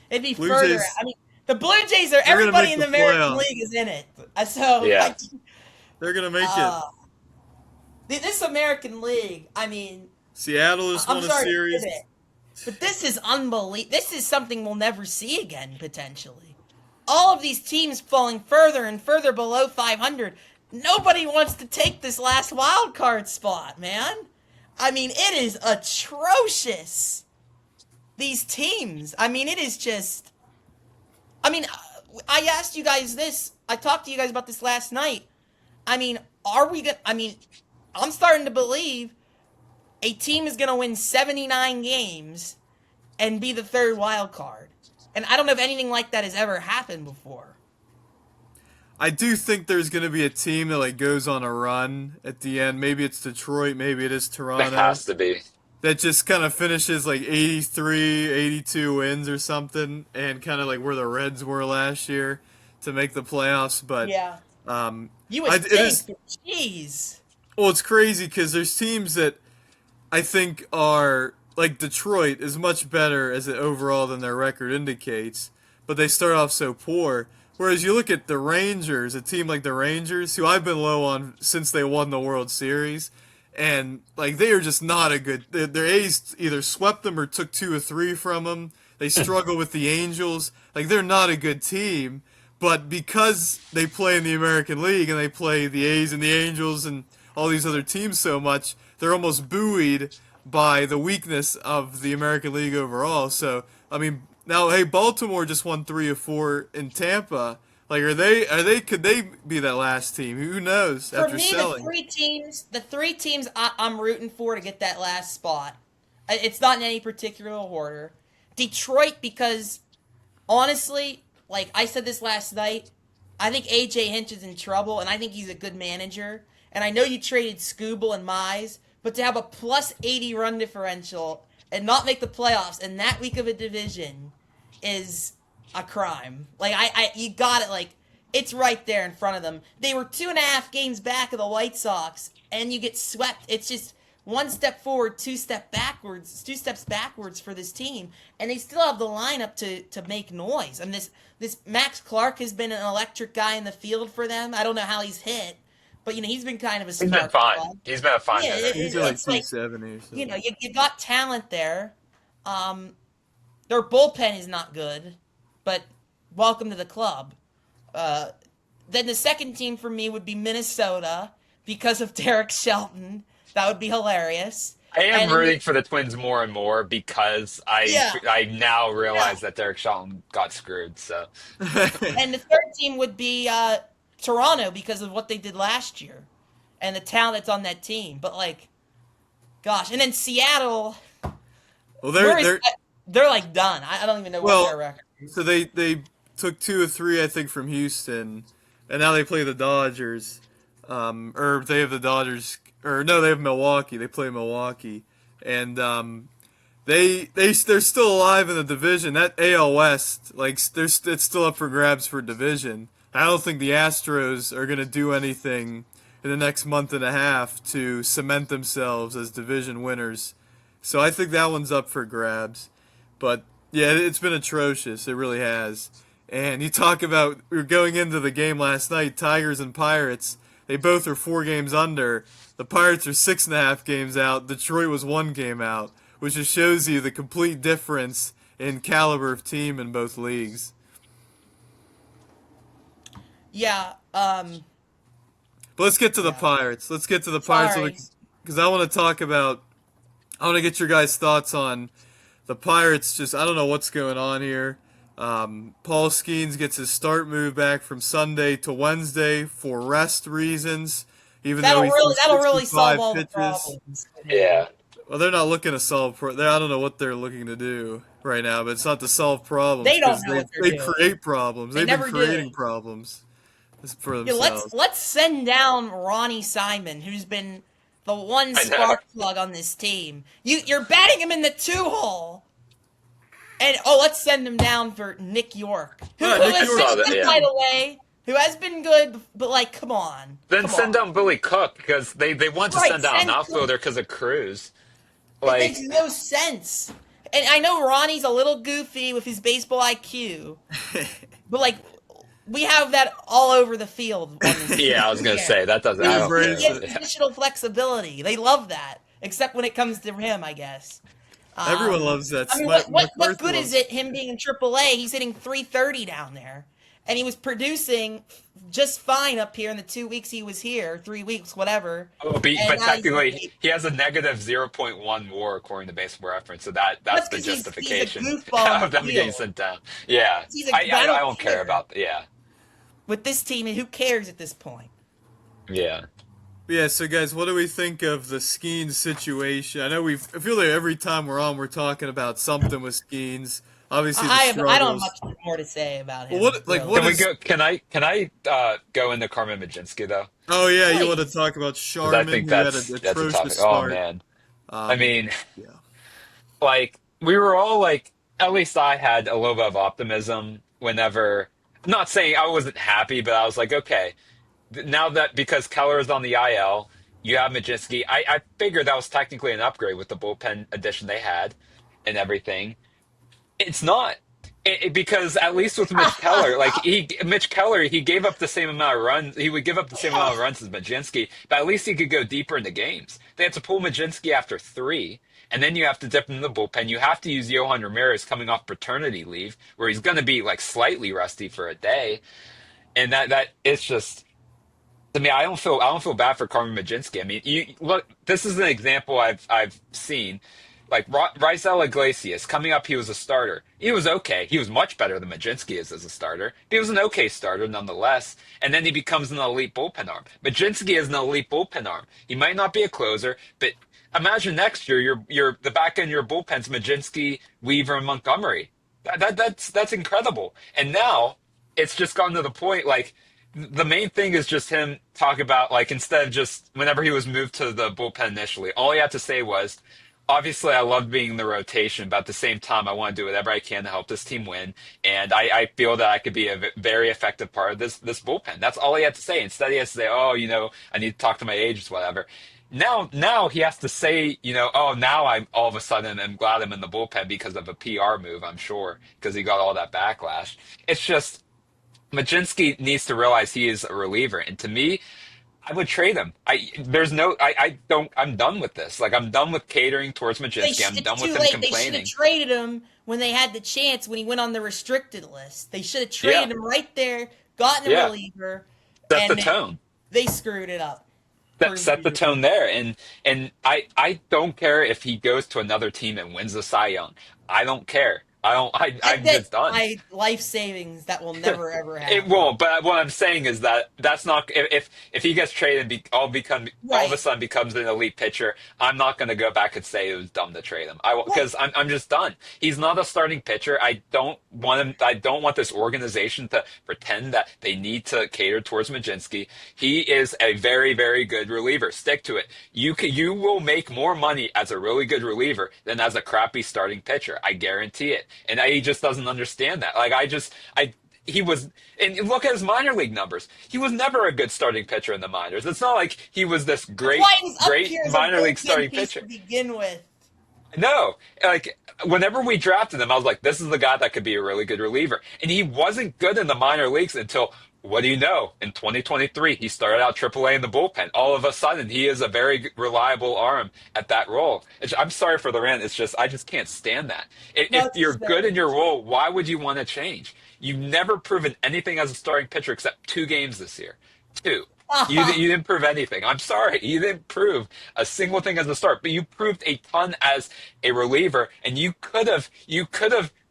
[SPEAKER 2] they'd be
[SPEAKER 1] Blue
[SPEAKER 2] further.
[SPEAKER 1] Jays,
[SPEAKER 2] I mean, the Blue Jays are
[SPEAKER 1] they're gonna
[SPEAKER 2] everybody
[SPEAKER 1] make
[SPEAKER 2] in
[SPEAKER 1] the
[SPEAKER 2] the American
[SPEAKER 1] playoffs.
[SPEAKER 2] League is in it. So
[SPEAKER 3] Yeah.
[SPEAKER 1] They're gonna make it.
[SPEAKER 2] uh, this American League, I mean,
[SPEAKER 1] Seattle just
[SPEAKER 2] I'm
[SPEAKER 1] won a
[SPEAKER 2] sorry to
[SPEAKER 1] series.
[SPEAKER 2] admit it, but this is unbelievable. This is something we'll never see again potentially. All of these teams falling further and further below 500. Nobody wants to take this last wild card spot, man. I mean, it is atrocious. These teams. I mean, it is just. I mean, I asked you guys this. I talked to you guys about this last night. I mean, are we gonna? I mean, I'm starting to believe a team is gonna win 79 games and be the third wild card. And I don't know if anything like that has ever happened before.
[SPEAKER 1] I do think there's going to be a team that like goes on a run at the end. Maybe it's Detroit, maybe it is
[SPEAKER 3] That
[SPEAKER 1] Toronto.
[SPEAKER 3] has to be.
[SPEAKER 1] That just kind of finishes like 83, 82 wins or something, and kind of like where the Reds were last year to make the playoffs. But
[SPEAKER 2] Yeah.
[SPEAKER 1] um,
[SPEAKER 2] You would
[SPEAKER 1] it is,
[SPEAKER 2] think, jeez.
[SPEAKER 1] well, it's crazy because there's teams that I think are like Detroit is much better as it overall than their record indicates, but they start off so poor. Whereas you look at the Rangers, a team like the Rangers, who I've been low on since they won the World Series, and like they are just not a good. Their A's either swept them or took 2 or 3 from them. They struggle with the Angels. Like they're not a good team, but because they play in the American League and they play the A's and the Angels and all these other teams so much, they're almost buoyed by the weakness of the American League overall. So I mean, now hey, Baltimore just won 3 or 4 in Tampa. Like could they be that last team? Who knows
[SPEAKER 2] For
[SPEAKER 1] after
[SPEAKER 2] me,
[SPEAKER 1] selling?
[SPEAKER 2] the three teams I'm rooting for to get that last spot. It's not in any particular order. Detroit, because honestly, like I said this last night, I think AJ Hinch is in trouble, and I think he's a good manager. And I know you traded Scooble and Mize, but to have a plus 80 run differential and not make the playoffs in that week of a division is a crime. Like you got it. Like it's right there in front of them. They were 2.5 games back of the White Sox, and you get swept. It's just one step forward, 2 steps backwards for this team, and they still have the lineup to make noise. And this Max Clark has been an electric guy in the field for them. I don't know how he's hit, but he's been kind of a
[SPEAKER 3] He's been
[SPEAKER 2] spark
[SPEAKER 3] fine.
[SPEAKER 2] plug.
[SPEAKER 3] He's been a fine
[SPEAKER 2] Yeah,
[SPEAKER 3] hitter.
[SPEAKER 1] He's at like
[SPEAKER 2] it's like
[SPEAKER 1] 270 or something.
[SPEAKER 2] you got talent there. Their bullpen is not good, but welcome to the club. Then the second team for me would be Minnesota because of Derek Shelton. That would be hilarious.
[SPEAKER 3] I am
[SPEAKER 2] And
[SPEAKER 3] rooting for the Twins more and more because
[SPEAKER 2] yeah,
[SPEAKER 3] I now
[SPEAKER 2] yeah.
[SPEAKER 3] realize that Derek Shelton got screwed. So
[SPEAKER 2] And the third team would be Toronto because of what they did last year and the talent that's on that team. But gosh, and then Seattle.
[SPEAKER 1] Well,
[SPEAKER 2] They're like done. I don't even know what their record is.
[SPEAKER 1] so they took 2 or 3 I think from Houston, and now they play the Dodgers. Or they have the Dodgers, or no, they have Milwaukee. They play Milwaukee, and they're still alive in the division. That AL West, like it's still up for grabs for division. I don't think the Astros are gonna do anything in the next month and a half to cement themselves as division winners. So I think that one's up for grabs. But yeah, it's been atrocious. It really has. And you talk about, we were going into the game last night, Tigers and Pirates. They both are 4 games under. The Pirates are 6.5 games out. Detroit was 1 game out, which just shows you the complete difference in caliber of team in both leagues.
[SPEAKER 2] Yeah.
[SPEAKER 1] But let's get to the Pirates. Let's get to the
[SPEAKER 2] Sorry.
[SPEAKER 1] Pirates because I want to get your guys' thoughts on the Pirates. Just I don't know what's going on here. Paul Skeens gets his start move back from Sunday to Wednesday for rest reasons. Even though
[SPEAKER 2] That'll really
[SPEAKER 1] 65
[SPEAKER 2] solve all the
[SPEAKER 1] pitches.
[SPEAKER 2] problems.
[SPEAKER 3] yeah,
[SPEAKER 1] Well, they're not looking to solve. I don't know what they're looking to do right now, but it's not to solve problems.
[SPEAKER 2] They don't
[SPEAKER 1] 'cause
[SPEAKER 2] know what they're
[SPEAKER 1] they
[SPEAKER 2] doing.
[SPEAKER 1] create problems.
[SPEAKER 2] They
[SPEAKER 1] They've been
[SPEAKER 2] never
[SPEAKER 1] creating
[SPEAKER 2] do.
[SPEAKER 1] problems for
[SPEAKER 2] Yeah,
[SPEAKER 1] themselves.
[SPEAKER 2] let's send down Ronnie Simon, who's been the one
[SPEAKER 3] I know.
[SPEAKER 2] spark plug on this team. You're batting him in the 2 hole. And let's send him down for Nick York, who
[SPEAKER 1] Nick
[SPEAKER 2] has
[SPEAKER 1] York.
[SPEAKER 2] been good, by the way, who has been good, but like, come on,
[SPEAKER 3] Then
[SPEAKER 2] come
[SPEAKER 3] send
[SPEAKER 2] on.
[SPEAKER 3] down Billy Cook because they want to
[SPEAKER 2] Right,
[SPEAKER 3] send out an
[SPEAKER 2] send
[SPEAKER 3] outfielder
[SPEAKER 2] Cook.
[SPEAKER 3] because of Cruz.
[SPEAKER 2] It makes
[SPEAKER 3] Like,
[SPEAKER 2] no sense. And I know Ronnie's a little goofy with his baseball IQ, but like, we have that all over the field. On this
[SPEAKER 3] yeah, I was gonna say that doesn't.
[SPEAKER 1] He
[SPEAKER 3] I don't care.
[SPEAKER 1] embraces
[SPEAKER 2] He has
[SPEAKER 1] it.
[SPEAKER 3] Yeah.
[SPEAKER 2] positional flexibility. They love that, except when it comes to him, I guess.
[SPEAKER 1] Everyone loves that.
[SPEAKER 2] I mean, what
[SPEAKER 1] McCarthy
[SPEAKER 2] good
[SPEAKER 1] loves
[SPEAKER 2] is it him being in AAA? He's hitting 330 down there, and he was producing just fine up here in the 2 weeks he was here, 3 weeks, whatever.
[SPEAKER 3] Oh,
[SPEAKER 2] And
[SPEAKER 3] but
[SPEAKER 2] now he's,
[SPEAKER 3] technically, he has a negative 0.1 WAR according to Baseball Reference, so that's
[SPEAKER 2] that's
[SPEAKER 3] the
[SPEAKER 2] because he's a
[SPEAKER 3] justification
[SPEAKER 2] goofball in
[SPEAKER 3] of
[SPEAKER 2] the
[SPEAKER 3] them getting
[SPEAKER 2] field.
[SPEAKER 3] sent down. Yeah,
[SPEAKER 2] He's a,
[SPEAKER 3] I
[SPEAKER 2] I don't
[SPEAKER 3] don't care
[SPEAKER 2] care
[SPEAKER 3] about yeah
[SPEAKER 2] with this team, and who cares at this point?
[SPEAKER 3] yeah.
[SPEAKER 1] Yeah, so guys, what do we think of the Skeens situation? I know I feel like every time we're on, we're talking about something with Skeens. Obviously, the
[SPEAKER 2] I don't have
[SPEAKER 1] struggles.
[SPEAKER 2] much more to say about him.
[SPEAKER 1] Well, what
[SPEAKER 2] really.
[SPEAKER 3] Can we
[SPEAKER 1] is?
[SPEAKER 3] go? Can I go into Carmen Mlodzinski though?
[SPEAKER 1] Oh yeah, you
[SPEAKER 2] Right.
[SPEAKER 1] want to talk about
[SPEAKER 3] Because I
[SPEAKER 1] Charmin,
[SPEAKER 3] think
[SPEAKER 1] who had
[SPEAKER 3] that's
[SPEAKER 1] an
[SPEAKER 3] a topic.
[SPEAKER 1] atrocious
[SPEAKER 3] Oh
[SPEAKER 1] start.
[SPEAKER 3] man, I
[SPEAKER 1] Um,
[SPEAKER 3] mean,
[SPEAKER 1] yeah.
[SPEAKER 3] like we were all like, at least I had a little bit of optimism whenever. I'm not saying I wasn't happy, but I was like, okay, now that because Keller is on the IL, you have Mlodzinski. I figured that was technically an upgrade with the bullpen addition they had and everything. It's not. Because at least with Mitch Keller, Mitch Keller, he gave up the same amount of runs. He would give up the same amount of runs as Mlodzinski, but at least he could go deeper into games. They had to pull Mlodzinski after three, and then you have to dip in the bullpen. You have to use Johan Ramirez coming off paternity leave, where he's going to be like slightly rusty for a day, and that it's just. To me, I don't feel bad for Carmen Mlodzinski. I mean, you look. This is an example I've seen. Like Raisel Iglesias coming up, he was a starter. He was okay. He was much better than Mlodzinski is as a starter. But he was an okay starter nonetheless. And then he becomes an elite bullpen arm. Mlodzinski is an elite bullpen arm. He might not be a closer, but imagine next year you're the back end of your bullpen's Mlodzinski, Weaver, and Montgomery. That's incredible. And now it's just gotten to the point like the main thing is just him talk about like instead of just whenever he was moved to the bullpen initially, all he had to say was, obviously I love being in the rotation, but at the same time I want to do whatever I can to help this team win, and I feel that I could be a very effective part of this bullpen. That's all he had to say. Instead he has to say, oh, I need to talk to my agents, whatever. Now he has to say, oh, now I'm all of a sudden I'm glad I'm in the bullpen because of a PR move, I'm sure, because he got all that backlash. It's just Mlodzinski needs to realize he is a reliever, and to me, I would trade him. I don't. I'm done with this. Like I'm done with catering towards Mlodzinski. I'm done
[SPEAKER 2] It's
[SPEAKER 3] with
[SPEAKER 2] too
[SPEAKER 3] him
[SPEAKER 2] late. They should have
[SPEAKER 3] complaining.
[SPEAKER 2] traded him when they had the chance when he went on the restricted list. They should have
[SPEAKER 3] Yeah,
[SPEAKER 2] traded him right there, gotten a
[SPEAKER 3] yeah.
[SPEAKER 2] reliever,
[SPEAKER 3] Set the
[SPEAKER 2] and
[SPEAKER 3] tone.
[SPEAKER 2] they screwed it up.
[SPEAKER 3] Set the tone there, and I don't care if he goes to another team and wins the Cy Young. I don't care. I don't. I'm
[SPEAKER 2] That
[SPEAKER 3] just done.
[SPEAKER 2] my life savings that will never ever
[SPEAKER 3] It
[SPEAKER 2] happen.
[SPEAKER 3] won't. But what I'm saying is that's not if he gets traded and all of a
[SPEAKER 2] Right.
[SPEAKER 3] sudden becomes an elite pitcher. I'm not going to go back and say it was dumb to trade him.
[SPEAKER 2] Right.
[SPEAKER 3] Because I'm just done. He's not a starting pitcher. I don't want him. I don't want this organization to pretend that they need to cater towards Mlodzinski. He is a very very good reliever. Stick to it. You will make more money as a really good reliever than as a crappy starting pitcher. I guarantee it. And he just doesn't understand that. Like he was, and look at his minor league numbers. He was never a good starting pitcher in the minors. It's not like he was this
[SPEAKER 2] That's
[SPEAKER 3] great,
[SPEAKER 2] why he's up
[SPEAKER 3] great
[SPEAKER 2] here as a
[SPEAKER 3] minor league
[SPEAKER 2] bullpen
[SPEAKER 3] starting
[SPEAKER 2] piece
[SPEAKER 3] pitcher.
[SPEAKER 2] to begin with.
[SPEAKER 3] No, like whenever we drafted him, I was like, this is the guy that could be a really good reliever. And he wasn't good in the minor leagues until, what do you know? In 2023, he started out AAA in the bullpen. All of a sudden, he is a very reliable arm at that role. I'm sorry for the rant. It's just, I just can't stand that.
[SPEAKER 2] No,
[SPEAKER 3] If
[SPEAKER 2] it's
[SPEAKER 3] you're
[SPEAKER 2] just
[SPEAKER 3] good in your role, why would you want to change? You've never proven anything as a starting pitcher except 2 games this year. Two. You didn't prove anything. I'm sorry. You didn't prove a single thing as a start, but you proved a ton as a reliever, and you could have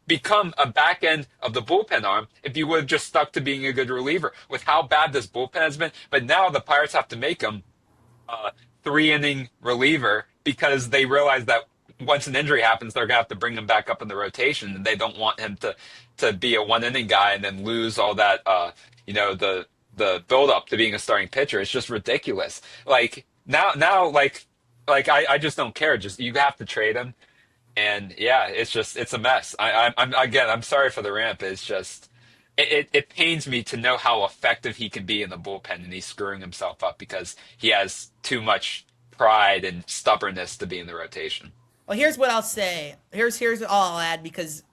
[SPEAKER 3] become a back end of the bullpen arm if you would have just stuck to being a good reliever with how bad this bullpen has been. But now the Pirates have to make him a 3 inning reliever because they realize that once an injury happens, they're gonna have to bring him back up in the rotation, and they don't want him to be a 1 inning guy and then lose all that the build up to being a starting pitcher. It's just ridiculous. Like now like I just don't care. Just you have to trade him. And yeah, it's a mess. I'm sorry for the rant, but it's just it pains me to know how effective he can be in the bullpen, and he's screwing himself up because he has too much pride and stubbornness to be in the rotation.
[SPEAKER 2] Well, here's what I'll say. Here's all I'll add because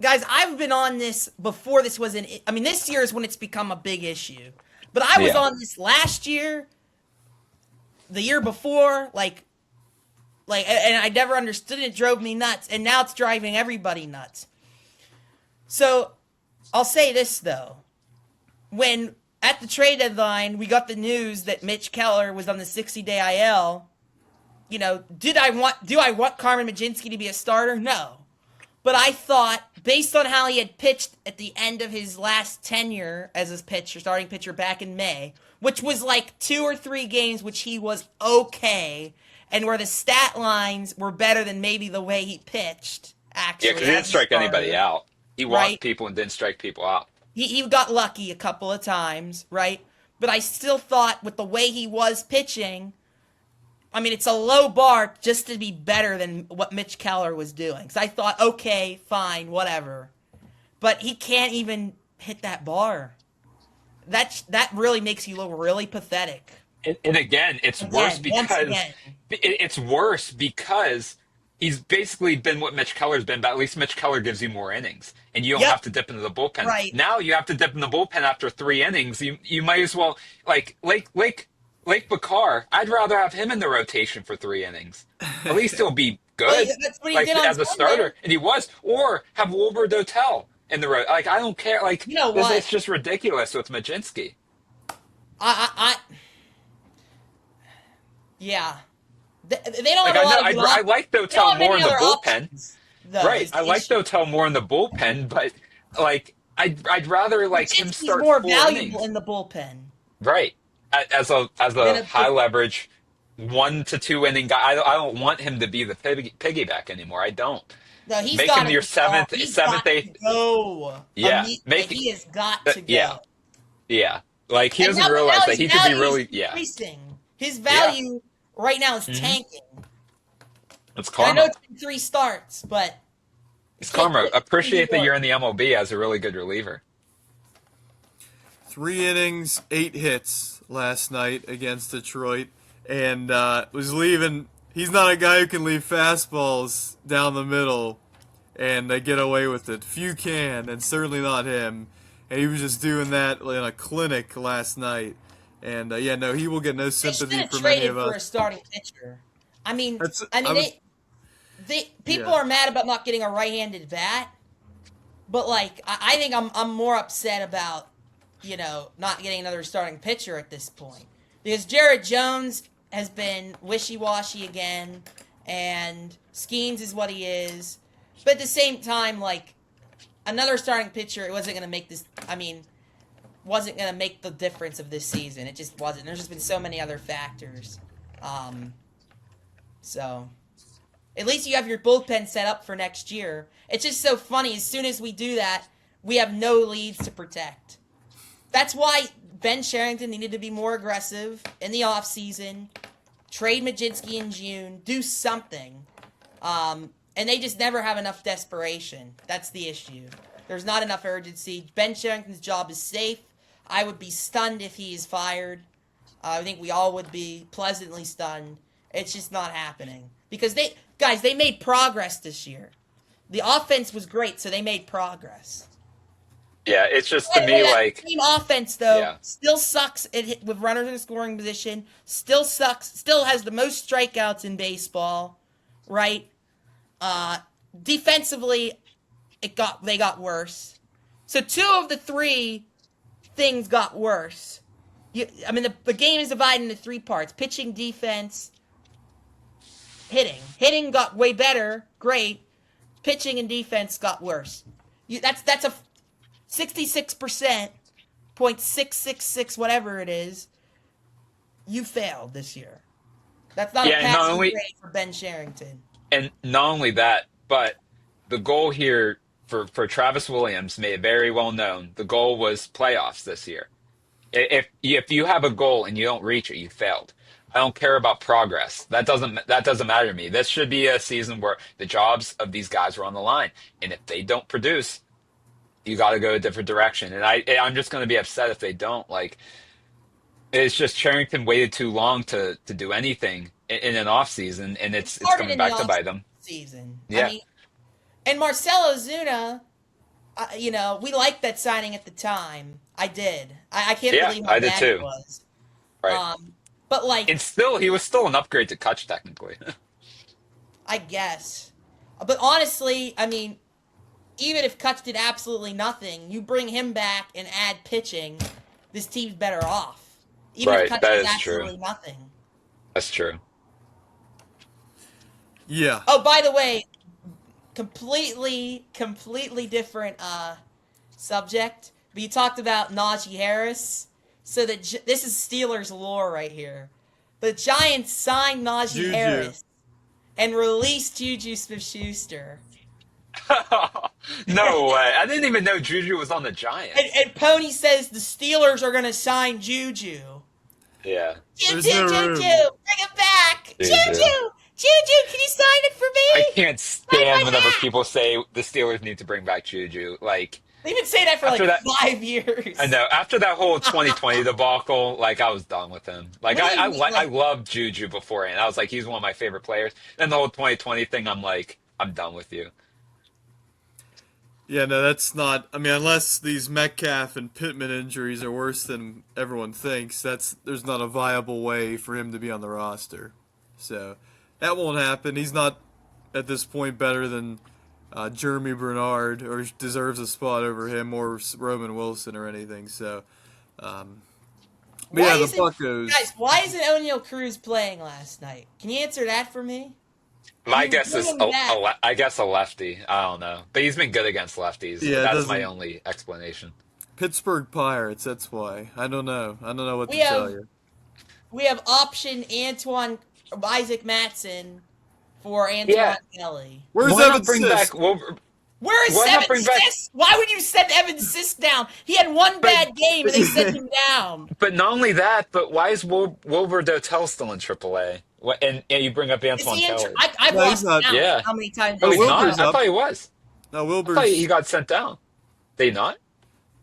[SPEAKER 2] guys, I've been on this before this was I mean, this year is when it's become a big issue. But I was
[SPEAKER 3] Yeah.
[SPEAKER 2] on this last year, the year before, and I never understood it. It drove me nuts, and now it's driving everybody nuts. So, I'll say this though: when at the trade deadline we got the news that Mitch Keller was on the 60-day IL, do I want Carmen Mlodzinski to be a starter? No. But I thought, based on how he had pitched at the end of his last tenure as a starting pitcher back in May, which was like 2 or 3 games which he was okay, and where the stat lines were better than maybe the way he pitched, actually.
[SPEAKER 3] Yeah, because he didn't
[SPEAKER 2] as a
[SPEAKER 3] strike
[SPEAKER 2] starter,
[SPEAKER 3] anybody out. He walked
[SPEAKER 2] right?
[SPEAKER 3] people and didn't strike people out.
[SPEAKER 2] He got lucky a couple of times, right? But I still thought with the way he was pitching, I mean, it's a low bar just to be better than what Mitch Keller was doing. Because I thought, okay, fine, whatever. But he can't even hit that bar. That really makes you look really pathetic.
[SPEAKER 3] And again, it's worse because he's basically been what Mitch Keller's been, but at least Mitch Keller gives you more innings, and you don't
[SPEAKER 2] Yep.
[SPEAKER 3] have to dip into the bullpen.
[SPEAKER 2] Right.
[SPEAKER 3] Now you have to dip in the bullpen after 3 innings. You might as well like Lake Bakar. I'd rather have him in the rotation for 3 innings. At least he'll be good,
[SPEAKER 2] Well, that's what he
[SPEAKER 3] like
[SPEAKER 2] did on
[SPEAKER 3] as a
[SPEAKER 2] Sunday.
[SPEAKER 3] starter, and he was. Or have Wilbur Dotel in the Like I don't care. Like
[SPEAKER 2] You know what?
[SPEAKER 3] it's just ridiculous with Mlodzinski.
[SPEAKER 2] Yeah. They don't
[SPEAKER 3] Like
[SPEAKER 2] have a lot of
[SPEAKER 3] I like
[SPEAKER 2] they don't
[SPEAKER 3] Dotel
[SPEAKER 2] have
[SPEAKER 3] more in
[SPEAKER 2] any
[SPEAKER 3] the
[SPEAKER 2] other
[SPEAKER 3] bullpen.
[SPEAKER 2] options, though,
[SPEAKER 3] Right.
[SPEAKER 2] is
[SPEAKER 3] I
[SPEAKER 2] the
[SPEAKER 3] like
[SPEAKER 2] issue.
[SPEAKER 3] Dotel more in the bullpen, but like I'd rather like him
[SPEAKER 2] He's
[SPEAKER 3] start
[SPEAKER 2] more
[SPEAKER 3] 4
[SPEAKER 2] valuable
[SPEAKER 3] innings.
[SPEAKER 2] in the bullpen.
[SPEAKER 3] Right. As a
[SPEAKER 2] Than a
[SPEAKER 3] high leverage 1 to 2 inning guy. I don't want him to be the piggyback anymore. I don't.
[SPEAKER 2] No, he's
[SPEAKER 3] Make
[SPEAKER 2] got
[SPEAKER 3] him your seventh,
[SPEAKER 2] He's got to
[SPEAKER 3] eighth.
[SPEAKER 2] go.
[SPEAKER 3] Yeah,
[SPEAKER 2] He has got to go.
[SPEAKER 3] yeah. Yeah. Like he
[SPEAKER 2] And
[SPEAKER 3] doesn't realize that
[SPEAKER 2] his
[SPEAKER 3] he could be
[SPEAKER 2] value is
[SPEAKER 3] really
[SPEAKER 2] increasing. His value right now is tanking.
[SPEAKER 3] It's
[SPEAKER 2] And I know
[SPEAKER 3] karma.
[SPEAKER 2] it's been 3 starts, but
[SPEAKER 3] It's karma. Appreciate that
[SPEAKER 2] more.
[SPEAKER 3] you're in the MLB as a really good reliever.
[SPEAKER 1] 3 innings, 8 hits last night against Detroit, and was leaving. He's not a guy who can leave fastballs down the middle and get away with it. Few can, and certainly not him. And he was just doing that in a clinic last night. And he will get no
[SPEAKER 2] they should
[SPEAKER 1] sympathy
[SPEAKER 2] have
[SPEAKER 1] from any
[SPEAKER 2] traded
[SPEAKER 1] of
[SPEAKER 2] for a
[SPEAKER 1] us.
[SPEAKER 2] starting pitcher. I mean,
[SPEAKER 1] I
[SPEAKER 2] people
[SPEAKER 1] Yeah.
[SPEAKER 2] are mad about not getting a right-handed bat, but like I think I'm more upset about not getting another starting pitcher at this point because Jared Jones has been wishy-washy again, and Skeens is what he is, but at the same time, like another starting pitcher, it wasn't going to make this. I mean, wasn't going to make the difference of this season. It just wasn't. There's just been so many other factors. So, at least you have your bullpen set up for next year. It's just so funny. As soon as we do that, we have no leads to protect. That's why Ben Sherrington needed to be more aggressive in the offseason. Trade Mlodzinski in June. Do something. And they just never have enough desperation. That's the issue. There's not enough urgency. Ben Sherrington's job is safe. I would be stunned if he is fired. I think we all would be pleasantly stunned. It's just not happening. Because they made progress this year. The offense was great, so they made progress.
[SPEAKER 3] Yeah, it's just to me
[SPEAKER 2] That
[SPEAKER 3] like
[SPEAKER 2] team offense though
[SPEAKER 3] Yeah.
[SPEAKER 2] still sucks with runners in the scoring position. Still sucks. Still has the most strikeouts in baseball, right? Defensively, they got worse. So 2 of the 3 things got worse. The game is divided into 3 parts: pitching, defense, hitting. Hitting got way better, great. Pitching and defense got worse. That's a 66%, .666, whatever it is. You failed this year. That's not a
[SPEAKER 3] Yeah, and not
[SPEAKER 2] passing
[SPEAKER 3] only-
[SPEAKER 2] grade for Ben Sherrington.
[SPEAKER 3] And not only that, but the goal here for Travis Williams made it very well known. The goal was playoffs this year. If you have a goal and you don't reach it, you failed. I don't care about progress. That doesn't matter to me. This should be a season where the jobs of these guys are on the line, and if they don't produce, you got to go a different direction. And I'm just going to be upset if they don't. Like it's just Charrington waited too long to do anything in an off season, and
[SPEAKER 2] It
[SPEAKER 3] it's
[SPEAKER 2] started
[SPEAKER 3] coming
[SPEAKER 2] in the
[SPEAKER 3] back to
[SPEAKER 2] off
[SPEAKER 3] bite them.
[SPEAKER 2] season. I
[SPEAKER 3] Yeah,
[SPEAKER 2] mean, and Marcelo Zuna, we liked that signing at the time. I did. I can't
[SPEAKER 3] yeah,
[SPEAKER 2] believe how
[SPEAKER 3] I did
[SPEAKER 2] bad it
[SPEAKER 3] too.
[SPEAKER 2] was.
[SPEAKER 3] Right.
[SPEAKER 2] But like,
[SPEAKER 3] And still, he was still an upgrade to Kutch technically.
[SPEAKER 2] I guess. But honestly, I mean, even if Kutch did absolutely nothing, you bring him back and add pitching, this team's better off. Even if
[SPEAKER 3] Right,
[SPEAKER 2] Kutch
[SPEAKER 3] that
[SPEAKER 2] did
[SPEAKER 3] is true.
[SPEAKER 2] absolutely nothing.
[SPEAKER 3] That's true.
[SPEAKER 1] Yeah.
[SPEAKER 2] Oh, by the way, completely different subject. But you talked about Najee Harris. So this is Steelers lore right here. The Giants signed Najee
[SPEAKER 1] Juju.
[SPEAKER 2] Harris and released Juju Smith-Schuster.
[SPEAKER 3] No way. I didn't even know Juju was on the Giants.
[SPEAKER 2] And Pony says the Steelers are going to sign Juju.
[SPEAKER 3] Yeah.
[SPEAKER 1] There's
[SPEAKER 2] Juju,
[SPEAKER 1] no
[SPEAKER 2] Juju,
[SPEAKER 1] room.
[SPEAKER 2] bring it back.
[SPEAKER 3] Juju.
[SPEAKER 2] Juju, can you sign it for
[SPEAKER 3] I
[SPEAKER 2] me?
[SPEAKER 3] can't
[SPEAKER 2] Sign
[SPEAKER 3] stand
[SPEAKER 2] my
[SPEAKER 3] whenever
[SPEAKER 2] back.
[SPEAKER 3] people say the Steelers need to bring back Juju. Like,
[SPEAKER 2] They've been saying that for
[SPEAKER 3] after
[SPEAKER 2] like
[SPEAKER 3] that,
[SPEAKER 2] 5 years.
[SPEAKER 3] I know. After that whole 2020 debacle, like I was done with him. Like
[SPEAKER 2] What do you
[SPEAKER 3] I
[SPEAKER 2] mean,
[SPEAKER 3] I
[SPEAKER 2] like-
[SPEAKER 3] loved Juju beforehand. I was like, he's one of my favorite players. Then the whole 2020 thing, I'm like, I'm done with you.
[SPEAKER 1] Yeah, no, that's not. I mean, unless these Metcalf and Pittman injuries are worse than everyone thinks, there's not a viable way for him to be on the roster. So that won't happen. He's not at this point better than Jeremy Bernard, or deserves a spot over him, or Roman Wilson or anything. So, but yeah, the Buccos.
[SPEAKER 2] Guys, why isn't O'Neal Cruz playing last night? Can you answer that for me?
[SPEAKER 3] My
[SPEAKER 2] You
[SPEAKER 3] guess
[SPEAKER 2] bring
[SPEAKER 3] is
[SPEAKER 2] him back.
[SPEAKER 3] I guess a lefty. I don't know, but he's been good against lefties.
[SPEAKER 1] Yeah, it
[SPEAKER 3] That's my
[SPEAKER 1] doesn't-
[SPEAKER 3] only explanation.
[SPEAKER 1] Pittsburgh Pirates. That's why. I don't know. I don't know what
[SPEAKER 2] We
[SPEAKER 1] to
[SPEAKER 2] have-
[SPEAKER 1] tell you.
[SPEAKER 2] We have option Isaac Matson for Antoine
[SPEAKER 3] Yeah.
[SPEAKER 2] Kelly.
[SPEAKER 1] Where's
[SPEAKER 3] Why not
[SPEAKER 1] Evan
[SPEAKER 3] bring
[SPEAKER 1] Sisk?
[SPEAKER 3] back?
[SPEAKER 2] Where is
[SPEAKER 3] Why not
[SPEAKER 2] Evan
[SPEAKER 3] bring back-
[SPEAKER 2] Sisk? Why would you send Evan Sisk down? He had one bad game and they sent him down.
[SPEAKER 3] But not only that, but why is Wilbur Dotel still in AAA? And you bring up
[SPEAKER 2] Is
[SPEAKER 3] Antoine
[SPEAKER 2] he in?
[SPEAKER 3] Kelly.
[SPEAKER 2] I've
[SPEAKER 1] No, he's
[SPEAKER 2] lost
[SPEAKER 1] not.
[SPEAKER 2] count
[SPEAKER 3] Yeah.
[SPEAKER 2] how many times.
[SPEAKER 3] Oh,
[SPEAKER 2] they
[SPEAKER 3] he's
[SPEAKER 2] sent him
[SPEAKER 1] Wilbur's
[SPEAKER 3] not.
[SPEAKER 2] down.
[SPEAKER 3] I
[SPEAKER 1] up.
[SPEAKER 3] thought he was.
[SPEAKER 1] No,
[SPEAKER 3] I
[SPEAKER 1] Wilbur's.
[SPEAKER 3] thought he got sent down. They not?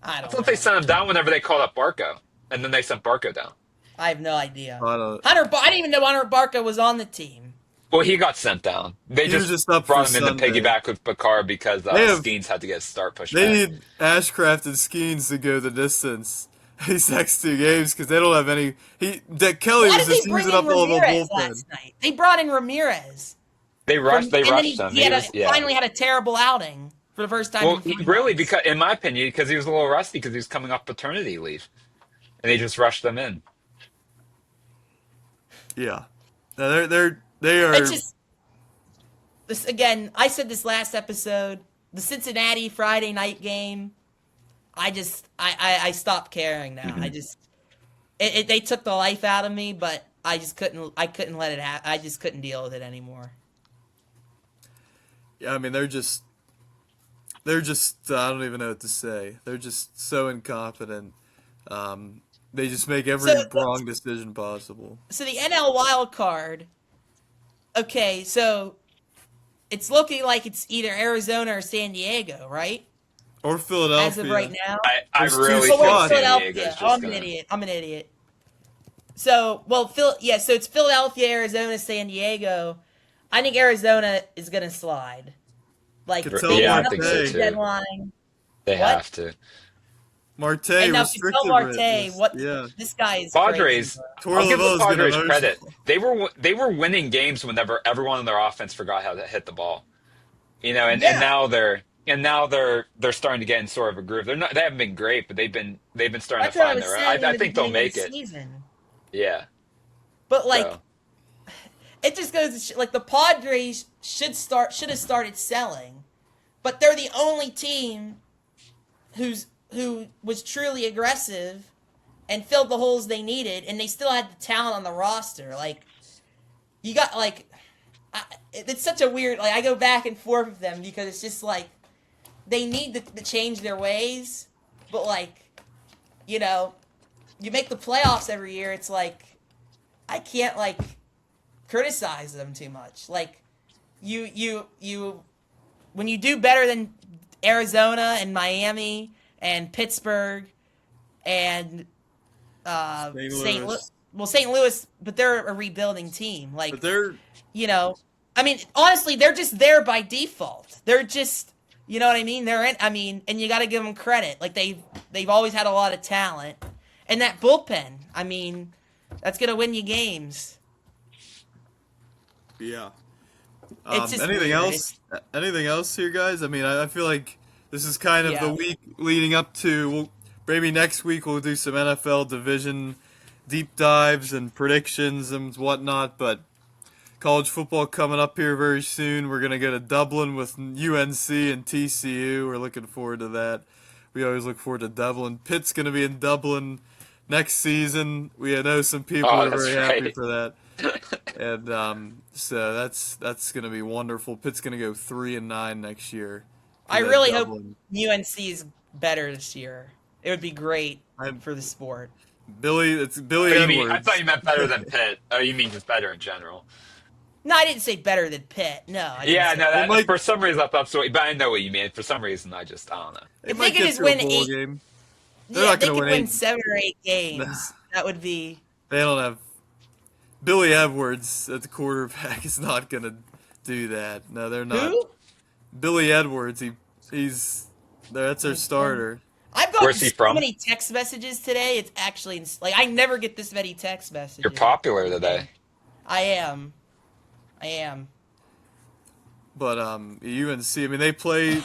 [SPEAKER 2] I
[SPEAKER 3] I
[SPEAKER 2] don't
[SPEAKER 3] thought
[SPEAKER 2] know.
[SPEAKER 3] they sent him down whenever they called up Barco, and then they sent Barco down.
[SPEAKER 2] I have no idea.
[SPEAKER 1] I don't.
[SPEAKER 2] I didn't even know Hunter Barca was on the team.
[SPEAKER 3] Well, he got sent down. They
[SPEAKER 1] He was
[SPEAKER 3] just
[SPEAKER 1] just up
[SPEAKER 3] brought
[SPEAKER 1] for
[SPEAKER 3] him in to
[SPEAKER 1] Sunday.
[SPEAKER 3] piggyback with Picard because
[SPEAKER 1] They have-
[SPEAKER 3] Skeens had to get his start pushed
[SPEAKER 1] They
[SPEAKER 3] back.
[SPEAKER 1] need Ashcraft and Skeens to go the distance these next 2 games because they don't have any. Kelly
[SPEAKER 2] Why
[SPEAKER 1] was
[SPEAKER 2] did they
[SPEAKER 1] just
[SPEAKER 2] bring
[SPEAKER 1] using
[SPEAKER 2] in
[SPEAKER 1] up all the
[SPEAKER 2] Ramirez
[SPEAKER 1] bullpen.
[SPEAKER 2] last night? They brought in Ramirez.
[SPEAKER 3] They rushed. They
[SPEAKER 2] And then
[SPEAKER 3] rushed him.
[SPEAKER 2] he had
[SPEAKER 3] yeah.
[SPEAKER 2] finally had a terrible outing for the first time.
[SPEAKER 3] Well,
[SPEAKER 2] in
[SPEAKER 3] he
[SPEAKER 2] 5
[SPEAKER 3] really,
[SPEAKER 2] months.
[SPEAKER 3] because in my opinion, because he was a little rusty because he was coming off paternity leave, and they just rushed them in.
[SPEAKER 1] Yeah, no, they are.
[SPEAKER 2] It's just this again. I said this last episode. The Cincinnati Friday night game. I stopped caring now. I just they took the life out of me, but I couldn't let it happen. I just couldn't deal with it anymore.
[SPEAKER 1] Yeah, I mean they're just. I don't even know what to say. They're just so incompetent. They just make every
[SPEAKER 2] So-
[SPEAKER 1] wrong decision possible.
[SPEAKER 2] So the NL wild card. Okay, so it's looking like it's either Arizona or San Diego, right?
[SPEAKER 1] Or Philadelphia.
[SPEAKER 2] As of right now.
[SPEAKER 3] I
[SPEAKER 1] There's two
[SPEAKER 3] really
[SPEAKER 2] So
[SPEAKER 3] think
[SPEAKER 2] we're
[SPEAKER 1] spots.
[SPEAKER 3] San
[SPEAKER 2] Philadelphia.
[SPEAKER 3] Diego's just
[SPEAKER 2] Oh, I'm an
[SPEAKER 3] gonna.
[SPEAKER 2] idiot. I'm an idiot. So, so it's Philadelphia, Arizona, San Diego. I think Arizona is going to slide. Like,
[SPEAKER 1] Could tell
[SPEAKER 3] Yeah, I
[SPEAKER 1] Marte.
[SPEAKER 3] think so too.
[SPEAKER 2] deadline.
[SPEAKER 3] They
[SPEAKER 2] What?
[SPEAKER 3] have to.
[SPEAKER 1] Marte
[SPEAKER 2] And now
[SPEAKER 1] restricted
[SPEAKER 2] Marte,
[SPEAKER 1] rights.
[SPEAKER 2] what?
[SPEAKER 1] Yeah.
[SPEAKER 2] This guy is
[SPEAKER 3] Padres.
[SPEAKER 2] crazy, bro.
[SPEAKER 3] I'll give the
[SPEAKER 1] Torlavella's gonna
[SPEAKER 3] Padres
[SPEAKER 1] host.
[SPEAKER 3] credit. They were winning games whenever everyone on their offense forgot how to hit the ball. And
[SPEAKER 2] Yeah.
[SPEAKER 3] now they're starting to get in sort of a groove. They haven't been great, but they've been starting
[SPEAKER 2] That's
[SPEAKER 3] to
[SPEAKER 2] what I
[SPEAKER 3] find
[SPEAKER 2] was
[SPEAKER 3] their
[SPEAKER 2] saying.
[SPEAKER 3] own.
[SPEAKER 2] in
[SPEAKER 3] I
[SPEAKER 2] the
[SPEAKER 3] think they'll
[SPEAKER 2] beginning of
[SPEAKER 3] make
[SPEAKER 2] the
[SPEAKER 3] it.
[SPEAKER 2] season.
[SPEAKER 3] Yeah.
[SPEAKER 2] But like,
[SPEAKER 3] So,
[SPEAKER 2] it just goes to like the Padres should have started selling, but they're the only team who was truly aggressive and filled the holes they needed, and they still had the talent on the roster. Like, you got like, it's such a weird. Like, I go back and forth with them because it's just like they need to change their ways, but like, you make the playoffs every year. It's like I can't like criticize them too much. Like you when you do better than Arizona and Miami and Pittsburgh and
[SPEAKER 1] St.
[SPEAKER 2] St.
[SPEAKER 1] Louis.
[SPEAKER 2] Well, St. Louis, but they're a rebuilding team. Like,
[SPEAKER 1] But they're
[SPEAKER 2] you know, I mean, honestly, they're just there by default. They're just, you know what I mean? They're in. I mean, and you got to give them credit. Like they've always had a lot of talent, and that bullpen. I mean, that's gonna win you games.
[SPEAKER 1] yeah.
[SPEAKER 2] It's just
[SPEAKER 1] Anything
[SPEAKER 2] weird.
[SPEAKER 1] else? Anything else here, guys? I mean, I feel like this is kind of
[SPEAKER 2] Yeah.
[SPEAKER 1] the week leading up to. Maybe next week we'll do some NFL division deep dives and predictions and whatnot. But college football coming up here very soon. We're gonna go to Dublin with UNC and TCU. We're looking forward to that. We always look forward to Dublin. Pitt's gonna be in Dublin next season. We know some people
[SPEAKER 3] Oh,
[SPEAKER 1] are
[SPEAKER 3] that's
[SPEAKER 1] very happy
[SPEAKER 3] right.
[SPEAKER 1] for that. And so that's gonna be wonderful. Pitt's gonna go 3-9 next year.
[SPEAKER 2] I
[SPEAKER 1] for that
[SPEAKER 2] really hope
[SPEAKER 1] Dublin.
[SPEAKER 2] UNC is better this year. It would be great
[SPEAKER 1] I'm-
[SPEAKER 2] for the sport.
[SPEAKER 1] It's
[SPEAKER 3] Oh,
[SPEAKER 1] Billy
[SPEAKER 3] you
[SPEAKER 1] Edwards.
[SPEAKER 3] mean, I thought you meant better than Pitt. Oh, you mean just better in general.
[SPEAKER 2] No, I didn't say better than Pitt. No, I didn't
[SPEAKER 3] Yeah,
[SPEAKER 2] say
[SPEAKER 3] no, that,
[SPEAKER 1] might-
[SPEAKER 3] for some reason I thought so, but I know what you mean. For some reason, I don't know.
[SPEAKER 1] They
[SPEAKER 2] If
[SPEAKER 1] might
[SPEAKER 2] they could
[SPEAKER 1] get
[SPEAKER 2] just
[SPEAKER 1] to a
[SPEAKER 2] win
[SPEAKER 1] bowl
[SPEAKER 2] 8
[SPEAKER 1] game. They're
[SPEAKER 2] Yeah,
[SPEAKER 1] not
[SPEAKER 2] they
[SPEAKER 1] gonna
[SPEAKER 2] could
[SPEAKER 1] win
[SPEAKER 2] win
[SPEAKER 1] 8.
[SPEAKER 2] 7 or 8 games. That would be.
[SPEAKER 1] They don't have Billy Edwards at the quarterback is not gonna do that. No, they're not.
[SPEAKER 2] Who?
[SPEAKER 1] Billy Edwards, that's their starter.
[SPEAKER 2] I've gotten
[SPEAKER 3] Where's he
[SPEAKER 2] so
[SPEAKER 3] from?
[SPEAKER 2] many text messages today. It's actually like I never get this many text messages.
[SPEAKER 3] You're popular today.
[SPEAKER 2] I am.
[SPEAKER 1] But UNC, I mean they play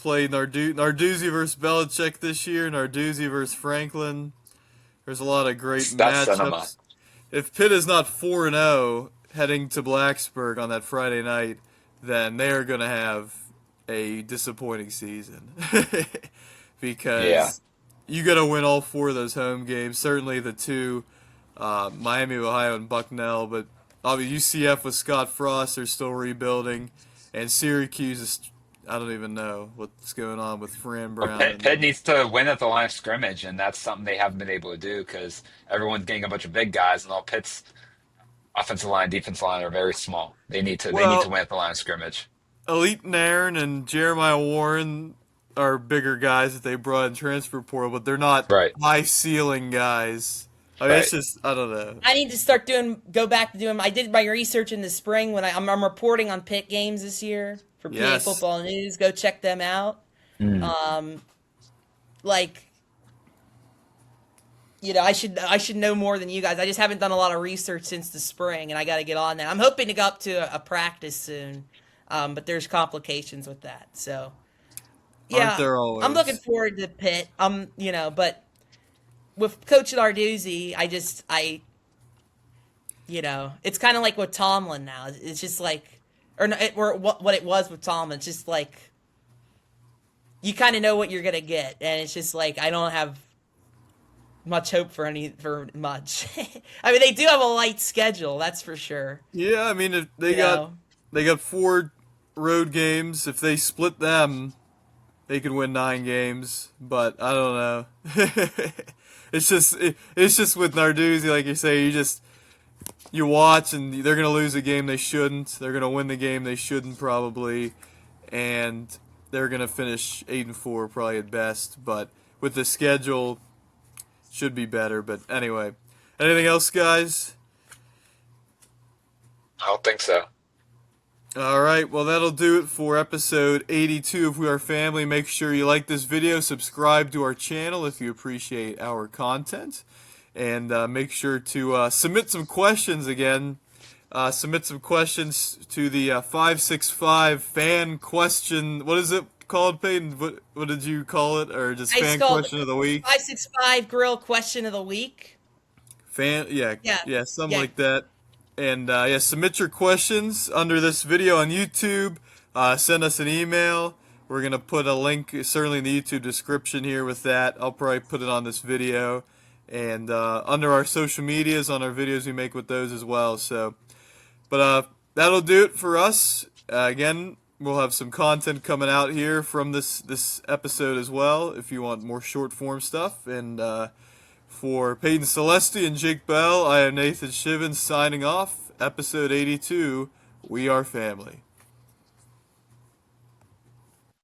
[SPEAKER 1] Narduzzi versus Belichick this year, Narduzzi versus Franklin. There's a lot of great
[SPEAKER 3] That's cinema.
[SPEAKER 1] matchups. If Pitt is not 4-0 heading to Blacksburg on that Friday night, then they are going to have a disappointing season. Because
[SPEAKER 3] Yeah.
[SPEAKER 1] you got to win all 4 of those home games. Certainly the 2, Miami, Ohio, and Bucknell. But obviously UCF with Scott Frost, they're still rebuilding. And Syracuse is, I don't even know what's going on with Fran Brown.
[SPEAKER 3] Pitt needs to win at the line of scrimmage, and that's something they haven't been able to do because everyone's getting a bunch of big guys, and all Pitt's offensive line, defensive line are very small. They need to win at the line of scrimmage.
[SPEAKER 1] Elite Nairn and Jeremiah Warren are bigger guys that they brought in transfer portal, but they're not
[SPEAKER 3] Right.
[SPEAKER 1] high ceiling guys. I mean,
[SPEAKER 3] Right.
[SPEAKER 1] it's just, I don't know.
[SPEAKER 2] I need to go back to doing. I did my research in the spring when I'm reporting on Pitt games this year for PA
[SPEAKER 1] Yes.
[SPEAKER 2] Football News. Go check them out. Like, you know, I should know more than you guys. I just haven't done a lot of research since the spring, and I got to get on that. I'm hoping to go up to a practice soon, but there's complications with that. So, yeah,
[SPEAKER 1] Aren't there always?
[SPEAKER 2] I'm looking forward to Pitt. You know, but with Coach Narduzzi, you know, it's kind of like with Tomlin now. It's just like, or what it was with Tomlin. It's just like you kind of know what you're gonna get, and it's just like I don't have much hope for much. I mean, they do have a light schedule, that's for sure.
[SPEAKER 1] Yeah, I mean, if they
[SPEAKER 2] You
[SPEAKER 1] got
[SPEAKER 2] know?
[SPEAKER 1] they got 4 road games. If they split them, they could win 9 games. But I don't know. It's just with Narduzzi, like you say, you watch and they're gonna lose a game they shouldn't. They're gonna win the game they shouldn't probably, and they're gonna finish 8-4 probably at best. But with the schedule, should be better. But anyway, anything else, guys?
[SPEAKER 3] I don't think so.
[SPEAKER 1] All right, well, that'll do it for episode 82 of We Are Family. Make sure you like this video, subscribe to our channel if you appreciate our content, and make sure to submit some questions again. Submit some questions to the 565 fan question. What is it called, Peyton? What did you call it? Or just fan question of the week?
[SPEAKER 2] 565 Grill Question of the Week.
[SPEAKER 1] Yeah, something
[SPEAKER 2] Yeah.
[SPEAKER 1] like that. And submit your questions under this video on YouTube. Send us an email. We're gonna put a link certainly in the YouTube description here with that. I'll probably put it on this video and under our social medias on our videos we make with those as well. So, but that'll do it for us. Again, we'll have some content coming out here from this episode as well. If you want more short form stuff, and For Peyton Celesti and Jake Bell, I am Nathan Shivens signing off. Episode 82, We Are Family.